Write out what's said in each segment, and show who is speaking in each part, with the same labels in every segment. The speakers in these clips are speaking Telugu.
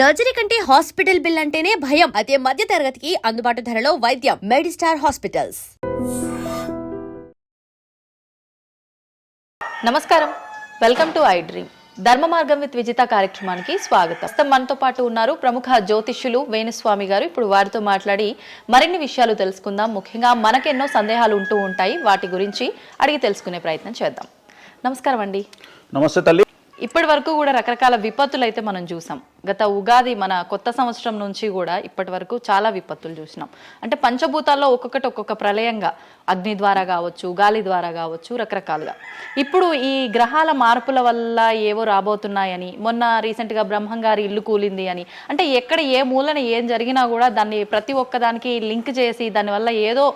Speaker 1: సర్జరీ కంటే హాస్పిటల్ బిల్ అంటేనే భయం. అదే మధ్య తరగతికి అందుబాటు ధరలో వైద్యం. Medistar hospitals.
Speaker 2: నమస్కారం, వెల్కమ్ టు ఐ డ్రీమ్. ధర్మ మార్గం విత్ విజిత కార్యక్రమానికి స్వాగతం. మనతో పాటు ఉన్నారు ప్రముఖ జ్యోతిష్యులు వేణుస్వామి గారు. ఇప్పుడు వారితో మాట్లాడి మరిన్ని విషయాలు తెలుసుకుందాం. ముఖ్యంగా మనకెన్నో సందేహాలు ఉంటూ ఉంటాయి, వాటి గురించి అడిగి తెలుసుకునే ప్రయత్నం చేద్దాం. నమస్కారం అండి.
Speaker 3: నమస్తే తల్లి.
Speaker 2: ఇప్పటి వరకు కూడా రకరకాల విపత్తులు అయితే మనం చూసాం. గత ఉగాది మన కొత్త సంవత్సరం నుంచి కూడా ఇప్పటి వరకు చాలా విపత్తులు చూసినాం. అంటే పంచభూతాల్లో ఒక్కొక్కటి ఒక్కొక్క ప్రళయంగా, అగ్ని ద్వారా కావచ్చు, గాలి ద్వారా కావచ్చు, రకరకాలుగా. ఇప్పుడు ఈ గ్రహాల మార్పుల వల్ల ఏవో రాబోతున్నాయని, మొన్న రీసెంట్గా బ్రహ్మంగారి ఇల్లు కూలింది అని, అంటే ఎక్కడ ఏ మూలన ఏం జరిగినా కూడా దాన్ని ప్రతి ఒక్కదానికి లింక్ చేసి దానివల్ల ఏదో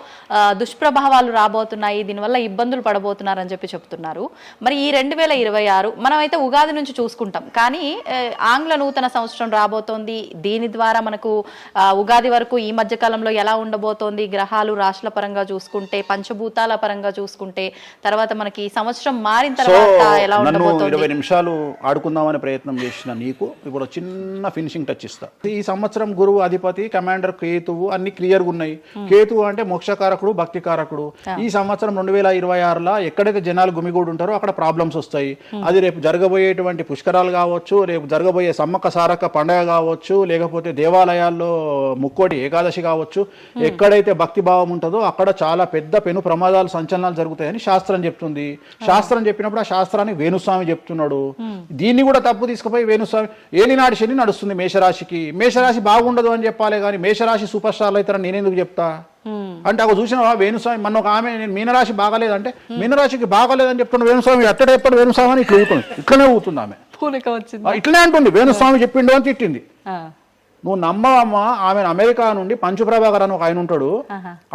Speaker 2: దుష్ప్రభావాలు రాబోతున్నాయి, దీనివల్ల ఇబ్బందులు పడబోతున్నారని చెప్పి చెప్తున్నారు. మరి ఈ 2026 మనమైతే ఉగాది నుంచి చూసుకుంటాం, కానీ ఆంగ్ల నూతన సంవత్సరం రాబోతోంది. దీని ద్వారా మనకు ఉగాది వరకు ఈ మధ్య కాలంలో ఎలా ఉండబోతోంది, గ్రహాలు రాశుల పరంగా చూసుకుంటే, పంచభూతాల పరంగా చూసుకుంటే, తర్వాత మనకి ఈ సంవత్సరం మారిన తర్వాత ఎలా ఉండబోతోంది.
Speaker 3: 20 నిమిషాలు ఆడుకుందామనే ప్రయత్నం చేసిన నీకు ఇప్పుడు చిన్న ఫినిషింగ్ టచ్ ఇస్తా. ఈ సంవత్సరం గురువు అధిపతి, కమాండర్ కేతువు అన్ని క్లియర్గా ఉన్నాయి. కేతువు అంటే మోక్షకారకుడు, భక్తికారకుడు. ఈ సంవత్సరం 2026లో ఎక్కడైతే జనాలు గుమిగూడు ఉంటారో అక్కడ ప్రాబ్లమ్స్ వస్తాయి. అది రేపు జరగబోయేటువంటి పుష్కరాలు కావచ్చు, రేపు జరగబోయే సమ్మక్క సారక్క పండగ కావచ్చు, లేకపోతే దేవాలయాల్లో ముక్కోటి ఏకాదశి కావచ్చు, ఎక్కడైతే భక్తి భావం ఉంటుందో అక్కడ చాలా పెద్ద పెను ప్రమాదాలు, సంచలనాలు జరుగుతాయని శాస్త్రం చెప్తుంది. శాస్త్రం చెప్పినప్పుడు ఆ శాస్త్రాన్ని వేణుస్వామి చెప్తున్నాడు. దీన్ని కూడా తప్పు తీసుకుపోయి వేణుస్వామి ఏలినాటి శని నడుస్తుంది మేషరాశికి, మేషరాశి బాగుండదు అని చెప్పాలి, కానీ మేషరాశి సూపర్ స్టార్లు అవుతారని నేనెందుకు చెప్తా అంటే, అక్కడ చూసిన వేణుస్వామి మన ఒక ఆమె, నేను మీనరాశి బాగాలేదంటే మీనరాశికి బాగాలేదని చెప్తున్నా వేణుస్వామి ఎక్కడ ఎప్పుడు వేణుస్వామి అని ఇట్లా ఊతుంది, ఇట్లనే ఊతుంది ఆమె, ఇట్లనే అంటుంది వేణుస్వామి చెప్పిండు అని తిట్టింది. నువ్వు నమ్మవమ్మా, ఆమె అమెరికా నుండి పంచుప్రభాకర్ అని ఒక ఆయన ఉంటాడు,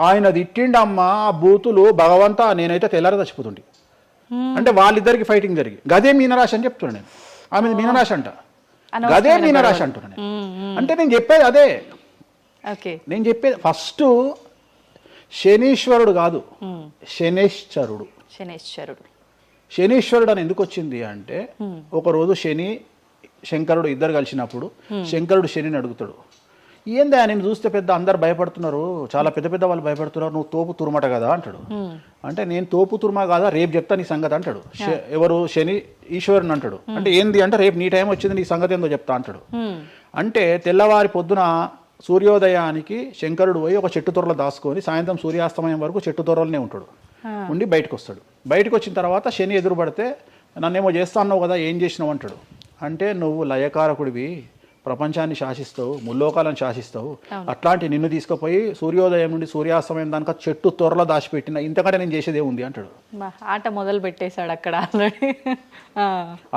Speaker 3: ఆయన తిట్టిండమ్మా ఆ బూతులు భగవంతా, నేనైతే తెల్లారి చచ్చిపోతుండే. అంటే వాళ్ళిద్దరికి ఫైటింగ్ జరిగి గదే మీనరాశి అని చెప్తున్నాను నేను. ఆమె మీనరాశి అంట, గదే మీనరాశి అంటున్నాను నేను. అంటే నేను చెప్పేది అదే, నేను చెప్పేది ఫస్ట్ శనీశ్వరుడు కాదు, శనేశ్వరుడు. శనీశ్వరుడు అని ఎందుకు వచ్చింది అంటే, ఒకరోజు శని శంకరుడు ఇద్దరు కలిసినప్పుడు శంకరుడు శనిని అడుగుతాడు, ఏందా నేను చూస్తే పెద్ద అందరు భయపడుతున్నారు, చాలా పెద్ద పెద్ద వాళ్ళు భయపడుతున్నారు, నువ్వు తోపు తురుమట కదా అంటాడు. అంటే నేను తోపు తురుమా కాదా, రేపు చెప్తా నీ సంగతి అంటాడు. ఎవరు శని ఈశ్వరుని అంటాడు. అంటే ఏంది అంటే, రేపు నీ టైం వచ్చింది, నీ సంగతి ఏందో చెప్తా అంటాడు. అంటే తెల్లవారి పొద్దున సూర్యోదయానికి శంకరుడు పోయి ఒక చెట్టు తొర్రలో దాచుకొని సాయంత్రం సూర్యాస్తమయం వరకు చెట్టు తొర్రలోనే ఉంటాడు, ఉండి బయటకు వస్తాడు. బయటకు వచ్చిన తర్వాత శని ఎదురుపడితే, నన్నేమో చేస్తా అన్నావు కదా, ఏం చేసినావు అంటాడు. అంటే నువ్వు లయకారకుడివి, ప్రపంచాన్ని శాసిస్తావు, ముల్లోకాలను శాసిస్తావు, అట్లాంటి నిన్ను తీసుకుపోయి సూర్యోదయం నుండి సూర్యాస్తమయం దానిక చెట్టు త్వరలో దాచిపెట్టిన, ఇంతకంటే నేను చేసేదే ఉంది అంటాడు.
Speaker 2: ఆట మొదలు పెట్టేశాడు అక్కడ ఆల్రెడీ.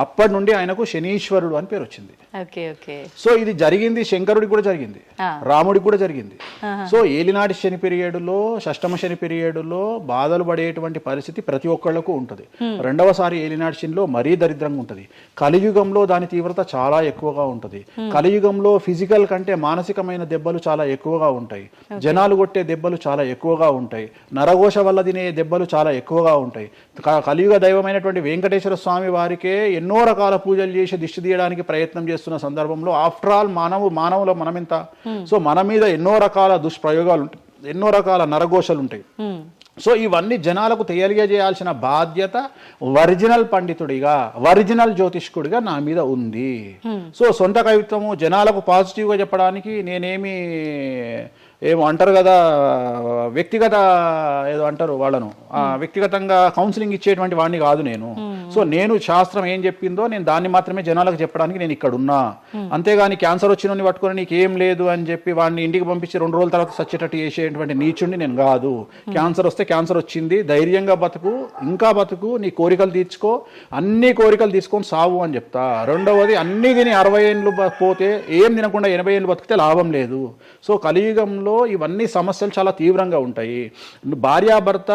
Speaker 3: అప్పటి నుండి ఆయనకు శనీశ్వరుడు అని పేరు వచ్చింది. సో ఇది జరిగింది శంకరుడికి కూడా జరిగింది, రాముడికి కూడా జరిగింది. సో ఏలినాటి శని పీరియడ్లో, షష్టమ శని పీరియడ్లో బాధలు పడేటువంటి పరిస్థితి ప్రతి ఒక్కళ్లకు ఉంటుంది. రెండవసారి ఏలినాటి శనిలో మరీ దరిద్రంగా ఉంటుంది. కలియుగంలో దాని తీవ్రత చాలా ఎక్కువగా ఉంటుంది. కలియుగంలో ఫిజికల్ కంటే మానసికమైన దెబ్బలు చాలా ఎక్కువగా ఉంటాయి. జనాలు కొట్టే దెబ్బలు చాలా ఎక్కువగా ఉంటాయి. నరఘోష వల్ల తినే దెబ్బలు చాలా ఎక్కువగా ఉంటాయి. కలియుగ దైవమైనటువంటి వెంకటేశ్వర స్వామి వారికే ఎన్నో రకాల పూజలు చేసి దిష్టి తీయడానికి ప్రయత్నం చేస్తున్న సందర్భంలో, ఆఫ్టర్ ఆల్ మానవుల మనమింత. సో మన మీద ఎన్నో రకాల దుష్ప్రయోగాలు ఉంటాయి, ఎన్నో రకాల నరఘోషలు ఉంటాయి. సో ఇవన్నీ జనాలకు తెలియజేయాల్సిన బాధ్యత ఒరిజినల్ పండితుడిగా, ఒరిజినల్ జ్యోతిష్కుడిగా నా మీద ఉంది. సో సొంత కవిత్వము జనాలకు పాజిటివ్గా చెప్పడానికి నేనేమి ఏమో అంటారు కదా, వ్యక్తిగత ఏదో అంటారు వాళ్ళను, వ్యక్తిగతంగా కౌన్సిలింగ్ ఇచ్చేటువంటి వాడిని కాదు నేను. సో నేను శాస్త్రం ఏం చెప్పిందో నేను దాన్ని మాత్రమే జనాలకు చెప్పడానికి నేను ఇక్కడ ఉన్నా. అంతేగాని క్యాన్సర్ వచ్చిన పట్టుకొని నీకు ఏం లేదు అని చెప్పి వాడిని ఇంటికి పంపించి 2 రోజుల తర్వాత చచ్చేటట్టు చేసేటువంటి నీచుడిని నేను కాదు. క్యాన్సర్ వస్తే క్యాన్సర్ వచ్చింది, ధైర్యంగా బతుకు, ఇంకా బతుకు, నీ కోరికలు తీర్చుకో, అన్ని కోరికలు తీసుకొని సావు అని చెప్తా. రెండవది, అన్ని తిని 60 ఏళ్ళు పోతే, ఏం తినకుండా 80 ఏళ్ళు బతికితే లాభం లేదు. సో కలియుగంలో ఇవన్నీ సమస్యలు చాలా తీవ్రంగా ఉంటాయి. భార్యాభర్త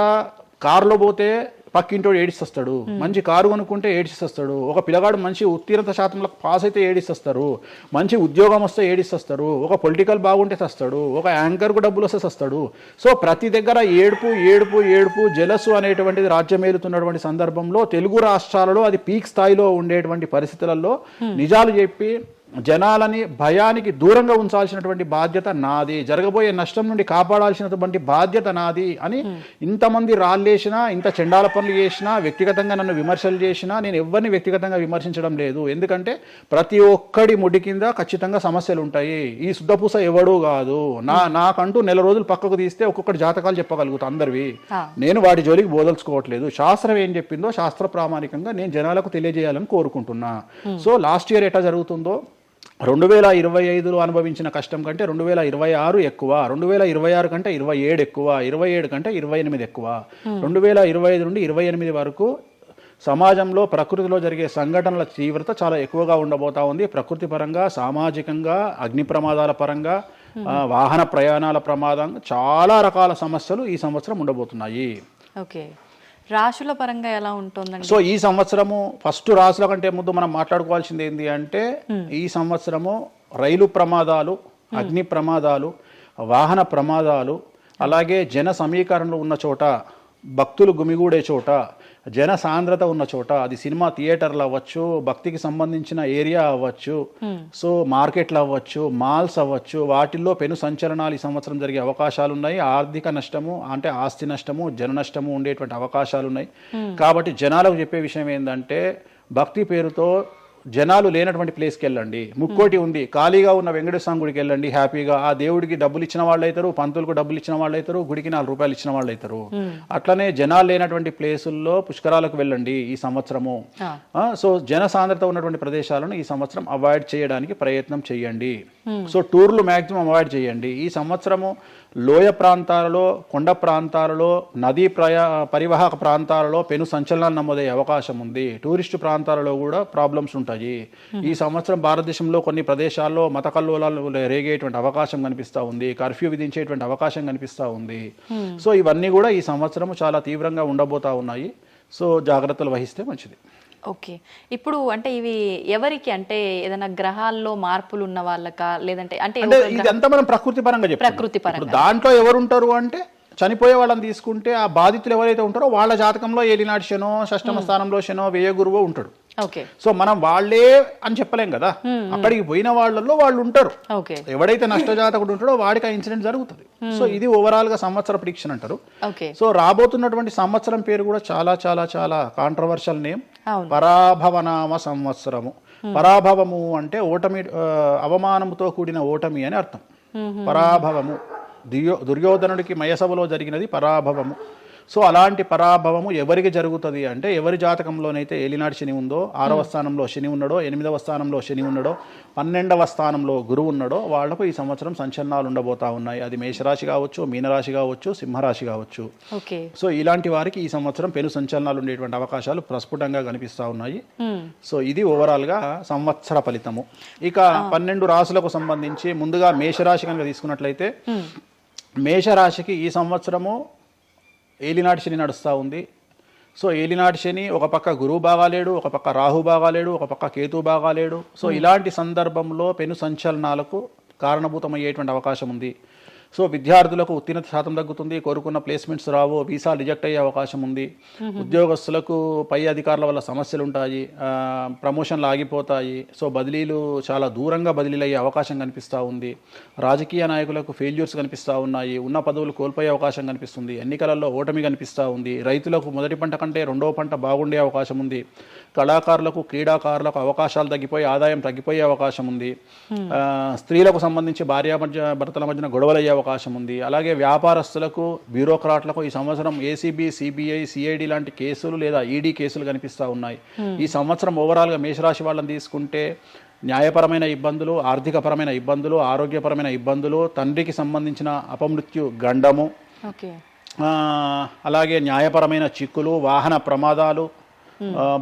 Speaker 3: కారులో పోతే పక్కింటోడు ఏడిస్తొస్తాడు, మంచి కారు కొనుక్కుంటే ఏడిస్తొస్తాడు, ఒక పిల్లగాడు మంచి ఉత్తీర్ణత శాతంలో పాస్ అయితే ఏడిస్తొస్తారు, మంచి ఉద్యోగం వస్తే ఏడిస్తొస్తారు, ఒక పొలిటికల్ బాగుంటే తెస్తాడు, ఒక యాంకర్కు డబ్బులు వస్తే తెస్తాడు. సో ప్రతి దగ్గర ఏడుపు ఏడుపు ఏడుపు, జలసు అనేటువంటిది రాజ్యమేలుతున్నటువంటి సందర్భంలో తెలుగు రాష్ట్రాలలో అది పీక్ స్థాయిలో ఉండేటువంటి పరిస్థితులలో నిజాలు చెప్పి జనాలని భయానికి దూరంగా ఉంచాల్సినటువంటి బాధ్యత నాది, జరగబోయే నష్టం నుండి కాపాడాల్సినటువంటి బాధ్యత నాది అని ఇంతమంది రాళ్ళేసినా, ఇంత చెండాల పనులు చేసినా, వ్యక్తిగతంగా నన్ను విమర్శలు చేసినా నేను ఎవరిని వ్యక్తిగతంగా విమర్శించడం లేదు. ఎందుకంటే ప్రతి ఒక్కడి ముడి కింద ఖచ్చితంగా సమస్యలు ఉంటాయి. ఈ శుద్ధపూస ఎవడూ కాదు. నాకంటూ నెల రోజులు పక్కకు తీస్తే ఒక్కొక్కటి జాతకాలు చెప్పగలుగుతా అందరివి. నేను వాటి జోలికి బోదలుచుకోవట్లేదు. శాస్త్రం ఏం చెప్పిందో శాస్త్ర ప్రామాణికంగా నేను జనాలకు తెలియజేయాలని కోరుకుంటున్నా. సో లాస్ట్ ఇయర్ ఎట్లా జరుగుతుందో 2025లో అనుభవించిన కష్టం కంటే 2026 ఎక్కువ, 2026 కంటే 27 ఎక్కువ, 27 కంటే 28 ఎక్కువ. 2025 నుండి 28 వరకు సమాజంలో ప్రకృతిలో జరిగే సంఘటనల తీవ్రత చాలా ఎక్కువగా ఉండబోతా ఉంది. ప్రకృతి పరంగా, సామాజికంగా, అగ్ని ప్రమాదాల పరంగా, వాహన ప్రయాణాల ప్రమాదం, చాలా రకాల సమస్యలు ఈ సంవత్సరం ఉండబోతున్నాయి.
Speaker 2: ఓకే, రాశుల పరంగా ఎలా ఉంటుందండి?
Speaker 3: సో ఈ సంవత్సరము ఫస్ట్ రాశుల కంటే ముందు మనం మాట్లాడుకోవాల్సింది ఏంటి అంటే, ఈ సంవత్సరము రైలు ప్రమాదాలు, అగ్ని ప్రమాదాలు, వాహన ప్రమాదాలు, అలాగే జన సమీకరణలు ఉన్న చోట, భక్తులు గుమిగూడే చోట, జన సాంద్రత ఉన్న చోట, అది సినిమా థియేటర్లు అవ్వచ్చు, భక్తికి సంబంధించిన ఏరియా అవ్వచ్చు, సో మార్కెట్లు అవ్వచ్చు, మాల్స్ అవ్వచ్చు, వాటిల్లో పెను సంచలనాలు ఈ సంవత్సరం జరిగే అవకాశాలు ఉన్నాయి. ఆర్థిక నష్టము అంటే ఆస్తి నష్టము, జన నష్టము ఉండేటువంటి అవకాశాలు ఉన్నాయి. కాబట్టి జనాలకు చెప్పే విషయం ఏంటంటే, భక్తి పేరుతో జనాలు లేనటువంటి ప్లేస్కి వెళ్ళండి. ముక్కోటి ఉంది, ఖాళీగా ఉన్న వెంకటేశ్వర గుడికి వెళ్ళండి హ్యాపీగా. ఆ దేవుడికి డబ్బులు ఇచ్చిన వాళ్ళు అవుతారు, పంతులకు డబ్బులు ఇచ్చిన వాళ్ళు అవుతారు, గుడికి 4 రూపాయలు ఇచ్చిన వాళ్ళు అవుతారు. అట్లనే జనాలు లేనటువంటి ప్లేసుల్లో పుష్కరాలకు వెళ్ళండి ఈ సంవత్సరము. సో జన సాంద్రత ఉన్నటువంటి ప్రదేశాలను ఈ సంవత్సరం అవాయిడ్ చేయడానికి ప్రయత్నం చేయండి. సో టూర్లు మ్యాక్సిమం అవాయిడ్ చేయండి. ఈ సంవత్సరము లోయ ప్రాంతాలలో, కొండ ప్రాంతాలలో, నదీ పరివాహక ప్రాంతాలలో పెను సంచలనాలు నమోదయ్యే అవకాశం ఉంది. టూరిస్టు ప్రాంతాలలో కూడా ప్రాబ్లమ్స్ ఉంటాయి. ఈ సంవత్సరం భారతదేశంలో కొన్ని ప్రదేశాల్లో మత కల్లోలాలు రేగేటువంటి అవకాశం కనిపిస్తూ ఉంది. కర్ఫ్యూ విధించేటువంటి అవకాశం కనిపిస్తూ ఉంది. సో ఇవన్నీ కూడా ఈ సంవత్సరం చాలా తీవ్రంగా ఉండబోతా ఉన్నాయి. సో జాగ్రత్తలు వహిస్తే మంచిది.
Speaker 2: ఓకే, ఇప్పుడు అంటే ఇవి ఎవరికి, అంటే ఏదైనా గ్రహాల్లో మార్పులు ఉన్న వాళ్ళకా, లేదంటే అంటే
Speaker 3: ఇదంతా మనం ప్రకృతి పరంగా చెప్పాలి.
Speaker 2: ప్రకృతి పరంగా
Speaker 3: దాంట్లో ఎవరు ఉంటారు అంటే, చనిపోయే వాళ్ళని తీసుకుంటే ఆ బాధితులు ఎవరైతే ఉంటారో వాళ్ళ జాతకంలో ఏలినాటి శనో, షష్టమ స్థానంలో శనో, వ్యయ గురువో ఉంటాడు. సో మనం వాళ్ళే అని చెప్పలేం కదా, అక్కడికి పోయిన వాళ్ళల్లో వాళ్ళు ఉంటారు. ఎవడైతే నష్టజాతకుడు ఉంటాడో వాడికి ఆ ఇన్సిడెంట్ జరుగుతుంది. సో ఇది ఓవరాల్ గా సంవత్సర ప్రిడిక్షన్ అంటారు. సో రాబోతున్నటువంటి సంవత్సరం పేరు కూడా చాలా చాలా చాలా కాంట్రవర్షియల్ నేమ్, పరాభవనామ సంవత్సరము. పరాభవము అంటే ఓటమి, అవమానముతో కూడిన ఓటమి అని అర్థం. పరాభవము, దుర్యోధనుడికి మయసభలో జరిగినది పరాభవము. సో అలాంటి పరాభవము ఎవరికి జరుగుతుంది అంటే, ఎవరి జాతకంలోనైతే ఏలినాటి శని ఉందో, 6వ స్థానంలో శని ఉన్నాడో, 8వ స్థానంలో శని ఉన్నాడో, 12వ స్థానంలో గురువు ఉన్నాడో వాళ్లకు ఈ సంవత్సరం సంచలనాలు ఉండబోతా ఉన్నాయి. అది మేషరాశి కావచ్చు, మీనరాశి కావచ్చు, సింహరాశి కావచ్చు. సో ఇలాంటి వారికి ఈ సంవత్సరం పెను సంచలనాలు ఉండేటువంటి అవకాశాలు ప్రస్ఫుటంగా కనిపిస్తూ ఉన్నాయి. సో ఇది ఓవరాల్గా సంవత్సర ఫలితము. ఇక 12 రాశులకు సంబంధించి ముందుగా మేషరాశి కనుక తీసుకున్నట్లయితే, మేషరాశికి ఈ సంవత్సరము ఏలినాటి శని నడుస్తూ ఉంది. సో ఏలినాటి శని ఒక పక్క గురువు బాగాలేడు, ఒక పక్క రాహు బాగాలేడు, ఒక పక్క కేతు బాగాలేడు. సో ఇలాంటి సందర్భంలో పెను సంచలనాలకు కారణభూతమయ్యేటువంటి అవకాశం ఉంది. సో విద్యార్థులకు ఉత్తీర్ణత శాతం తగ్గుతుంది, కోరుకున్న ప్లేస్మెంట్స్ రావు, వీసా రిజెక్ట్ అయ్యే అవకాశం ఉంది. ఉద్యోగస్తులకు పై అధికారుల వల్ల సమస్యలు ఉంటాయి, ప్రమోషన్లు ఆగిపోతాయి. సో బదిలీలు చాలా దూరంగా బదిలీలు అయ్యే అవకాశం కనిపిస్తూ ఉంది. రాజకీయ నాయకులకు ఫెయిల్యూర్స్ కనిపిస్తూ ఉన్నాయి, ఉన్న పదవులు కోల్పోయే అవకాశం కనిపిస్తుంది, ఎన్నికలలో ఓటమి కనిపిస్తూ ఉంది. రైతులకు మొదటి పంట కంటే రెండవ పంట బాగుండే అవకాశం ఉంది. కళాకారులకు, క్రీడాకారులకు అవకాశాలు తగ్గిపోయి ఆదాయం తగ్గిపోయే అవకాశం ఉంది. స్త్రీలకు సంబంధించి భర్తల మధ్యన గొడవలు అయ్యే అవకాశం ఉంది. అలాగే వ్యాపారస్తులకు, బ్యూరోక్రాట్లకు ఈ సంవత్సరం ఏసీబీ, సిబిఐ, సిఐడి లాంటి కేసులు లేదా ఈడీ కేసులు కనిపిస్తూ ఉన్నాయి. ఈ సంవత్సరం ఓవరాల్గా మేషరాశి వాళ్ళని తీసుకుంటే న్యాయపరమైన ఇబ్బందులు, ఆర్థికపరమైన ఇబ్బందులు, ఆరోగ్యపరమైన ఇబ్బందులు, తండ్రికి సంబంధించిన అపమృత్యు గండము, అలాగే న్యాయపరమైన చిక్కులు, వాహన ప్రమాదాలు,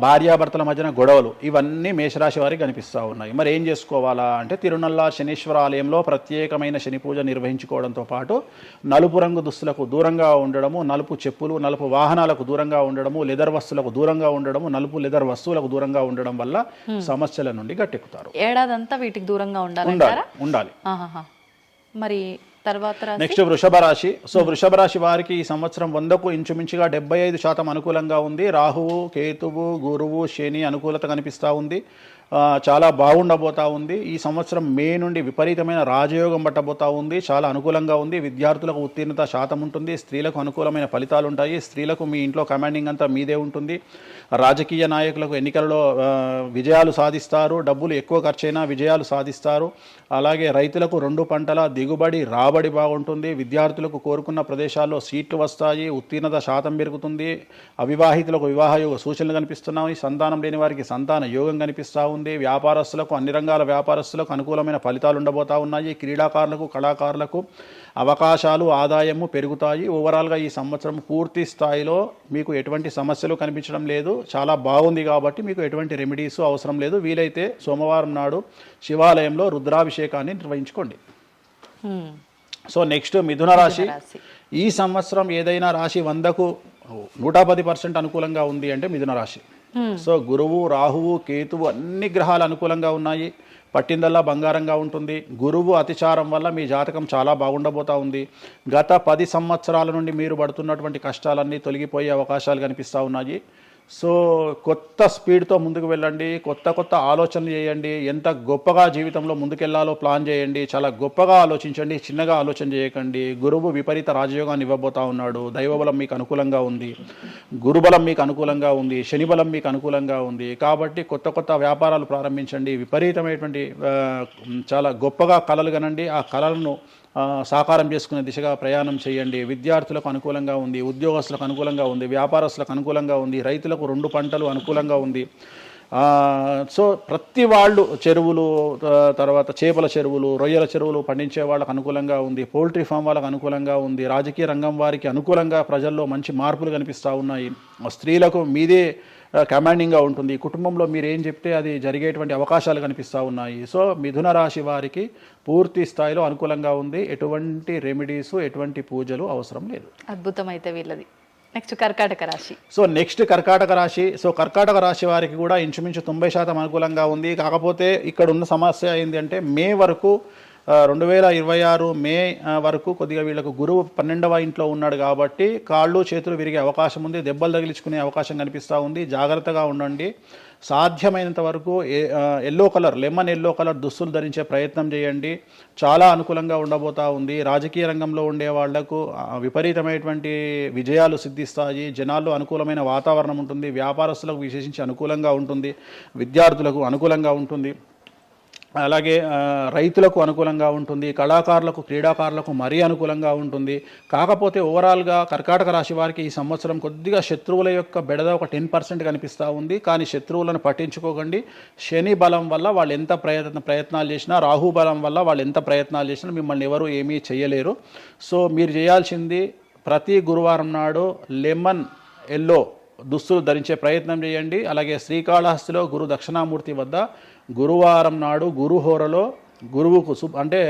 Speaker 3: భార్యాభర్తల మధ్యన గొడవలు, ఇవన్నీ మేషరాశి వారికి కనిపిస్తూ ఉన్నాయి. మరి ఏం చేసుకోవాలా అంటే, తిరునల్లా శనీశ్వర ఆలయంలో ప్రత్యేకమైన శని పూజ నిర్వహించుకోవడంతో పాటు నలుపు రంగు దుస్తులకు దూరంగా ఉండడము, నలుపు చెప్పులు, నలుపు వాహనాలకు దూరంగా ఉండడము, లెదర్ వస్తువులకు దూరంగా ఉండడము, నలుపు లెదర్ వస్తువులకు దూరంగా ఉండడం వల్ల సమస్యల నుండి గట్టెక్కుతారు.
Speaker 2: ఏడాదంతా వీటికి దూరంగా
Speaker 3: ఉండాలి.
Speaker 2: మరి తర్వాత
Speaker 3: నెక్స్ట్ వృషభ రాశి. సో వృషభ రాశి వారికి ఈ సంవత్సరం 100కు ఇంచుమించుగా 75% అనుకూలంగా ఉంది. రాహువు, కేతువు, గురువు, శని అనుకూలత కనిపిస్తూ ఉంది. చాలా బాగుండబోతా ఉంది. ఈ సంవత్సరం మే నుండి విపరీతమైన రాజయోగం పట్టబోతా ఉంది. చాలా అనుకూలంగా ఉంది. విద్యార్థులకు ఉత్తీర్ణత శాతం ఉంటుంది. స్త్రీలకు అనుకూలమైన ఫలితాలు ఉంటాయి. స్త్రీలకు మీ ఇంట్లో కమాండింగ్ అంతా మీదే ఉంటుంది. రాజకీయ నాయకులకు ఎన్నికలలో విజయాలు సాధిస్తారు. డబ్బులు ఎక్కువ ఖర్చైనా విజయాలు సాధిస్తారు. అలాగే రైతులకు 2 పంటల దిగుబడి రాబడి బాగుంటుంది. విద్యార్థులకు కోరుకున్న ప్రదేశాల్లో సీట్లు వస్తాయి. ఉత్తీర్ణత శాతం పెరుగుతుంది. అవివాహితులకు వివాహ యోగ సూచనలు కనిపిస్తున్నాయి. సంతానం లేని వారికి సంతాన యోగం కనిపిస్తూ ఉంది. వ్యాపారస్తులకు అన్ని రంగాల వ్యాపారస్తులకు అనుకూలమైన ఫలితాలు ఉండబోతా ఉన్నాయి. క్రీడాకారులకు కళాకారులకు అవకాశాలు ఆదాయము పెరుగుతాయి. ఓవరాల్గా ఈ సంవత్సరం పూర్తి స్థాయిలో మీకు ఎటువంటి సమస్యలు కనిపించడం లేదు. చాలా బాగుంది కాబట్టి మీకు ఎటువంటి రెమెడీస్ అవసరం లేదు. వీలైతే సోమవారం నాడు శివాలయంలో రుద్రాభిషేకాన్ని నిర్వహించుకోండి. సో నెక్స్ట్ మిథున రాశి. ఈ సంవత్సరం ఏదైనా రాశి 100కు 110% అనుకూలంగా ఉంది అంటే మిథున రాశి. సో గురువు, రాహువు, కేతువు అన్ని గ్రహాలు అనుకూలంగా ఉన్నాయి. పట్టిందల్లా బంగారంగా ఉంటుంది. గురువు అతిచారం వల్ల మీ జాతకం చాలా బాగుండబోతా ఉంది. గత 10 సంవత్సరాల నుండి మీరు పడుతున్నటువంటి కష్టాలన్నీ తొలగిపోయే అవకాశాలు కనిపిస్తూ ఉన్నాయి. సో కొత్త స్పీడ్తో ముందుకు వెళ్ళండి. కొత్త ఆలోచనలు చేయండి. ఎంత గొప్పగా జీవితంలో ముందుకెళ్లాలో ప్లాన్ చేయండి. చాలా గొప్పగా ఆలోచించండి. చిన్నగా ఆలోచన చేయకండి. గురువు విపరీత రాజయోగాన్ని ఇవ్వబోతా ఉన్నాడు. దైవబలం మీకు అనుకూలంగా ఉంది. గురుబలం మీకు అనుకూలంగా ఉంది. శనిబలం మీకు అనుకూలంగా ఉంది. కాబట్టి కొత్త వ్యాపారాలు ప్రారంభించండి. విపరీతమైనటువంటి చాలా గొప్పగా కలలు కనండి. ఆ కళలను సాకారం చేసుకునే దిశగా ప్రయాణం చేయండి. విద్యార్థులకు అనుకూలంగా ఉంది. ఉద్యోగస్తులకు అనుకూలంగా ఉంది. వ్యాపారస్తులకు అనుకూలంగా ఉంది. రైతులకు 2 పంటలు అనుకూలంగా ఉంది. సో ప్రతి వాళ్ళు చెరువులు, తర్వాత చేపల చెరువులు, రొయ్యల చెరువులు పండించే వాళ్ళకు అనుకూలంగా ఉంది. పౌల్ట్రీ ఫామ్ వాళ్ళకు అనుకూలంగా ఉంది. రాజకీయ రంగం వారికి అనుకూలంగా ప్రజల్లో మంచి మార్పులు కనిపిస్తూ ఉన్నాయి. స్త్రీలకు మీదే కమాండింగ్గా ఉంటుంది. కుటుంబంలో మీరు ఏం చెప్తే అది జరిగేటువంటి అవకాశాలు కనిపిస్తూ ఉన్నాయి. సో మిథున రాశి వారికి పూర్తి స్థాయిలో అనుకూలంగా ఉంది. ఎటువంటి రెమెడీస్, ఎటువంటి పూజలు అవసరం లేదు.
Speaker 2: అద్భుతం అయితే వీళ్ళది. నెక్స్ట్ కర్కాటక రాశి.
Speaker 3: సో నెక్స్ట్ కర్కాటక రాశి. సో కర్కాటక రాశి వారికి కూడా ఇంచుమించు 90% అనుకూలంగా ఉంది. కాకపోతే ఇక్కడ ఉన్న సమస్య ఏంటి అంటే మే వరకు 2026 మే వరకు కొద్దిగా వీళ్ళకు గురువు 12వ ఇంట్లో ఉన్నాడు కాబట్టి కాళ్ళు చేతులు విరిగే అవకాశం ఉంది. దెబ్బలు తగిలించుకునే అవకాశం కనిపిస్తూ ఉంది. జాగ్రత్తగా ఉండండి. సాధ్యమైనంత వరకు లెమన్ ఎల్లో కలర్ దుస్తులు ధరించే ప్రయత్నం చేయండి. చాలా అనుకూలంగా ఉండబోతా ఉంది. రాజకీయ రంగంలో ఉండే వాళ్లకు విపరీతమైనటువంటి విజయాలు సిద్ధిస్తాయి. జనాల్లో అనుకూలమైన వాతావరణం ఉంటుంది. వ్యాపారస్తులకు విశేషించి అనుకూలంగా ఉంటుంది. విద్యార్థులకు అనుకూలంగా ఉంటుంది. అలాగే రైతులకు అనుకూలంగా ఉంటుంది. కళాకారులకు, క్రీడాకారులకు మరీ అనుకూలంగా ఉంటుంది. కాకపోతే ఓవరాల్గా కర్కాటక రాశి వారికి ఈ సంవత్సరం కొద్దిగా శత్రువుల యొక్క బెడద ఒక 10% కనిపిస్తూ ఉంది. కానీ శత్రువులను పట్టించుకోకండి. శని బలం వల్ల వాళ్ళు ఎంత ప్రయత్నాలు చేసినా, రాహు బలం వల్ల వాళ్ళు ఎంత ప్రయత్నాలు చేసినా మిమ్మల్ని ఎవరు ఏమీ చేయలేరు. సో మీరు చేయాల్సింది ప్రతి గురువారం నాడు లెమన్ ఎల్లో దుస్తులు ధరించే ప్రయత్నం చేయండి. అలాగే శ్రీకాళహస్తిలో గురు దక్షిణామూర్తి వద్ద గురువారం నాడు గురుహోరలో గురువుకు అంటే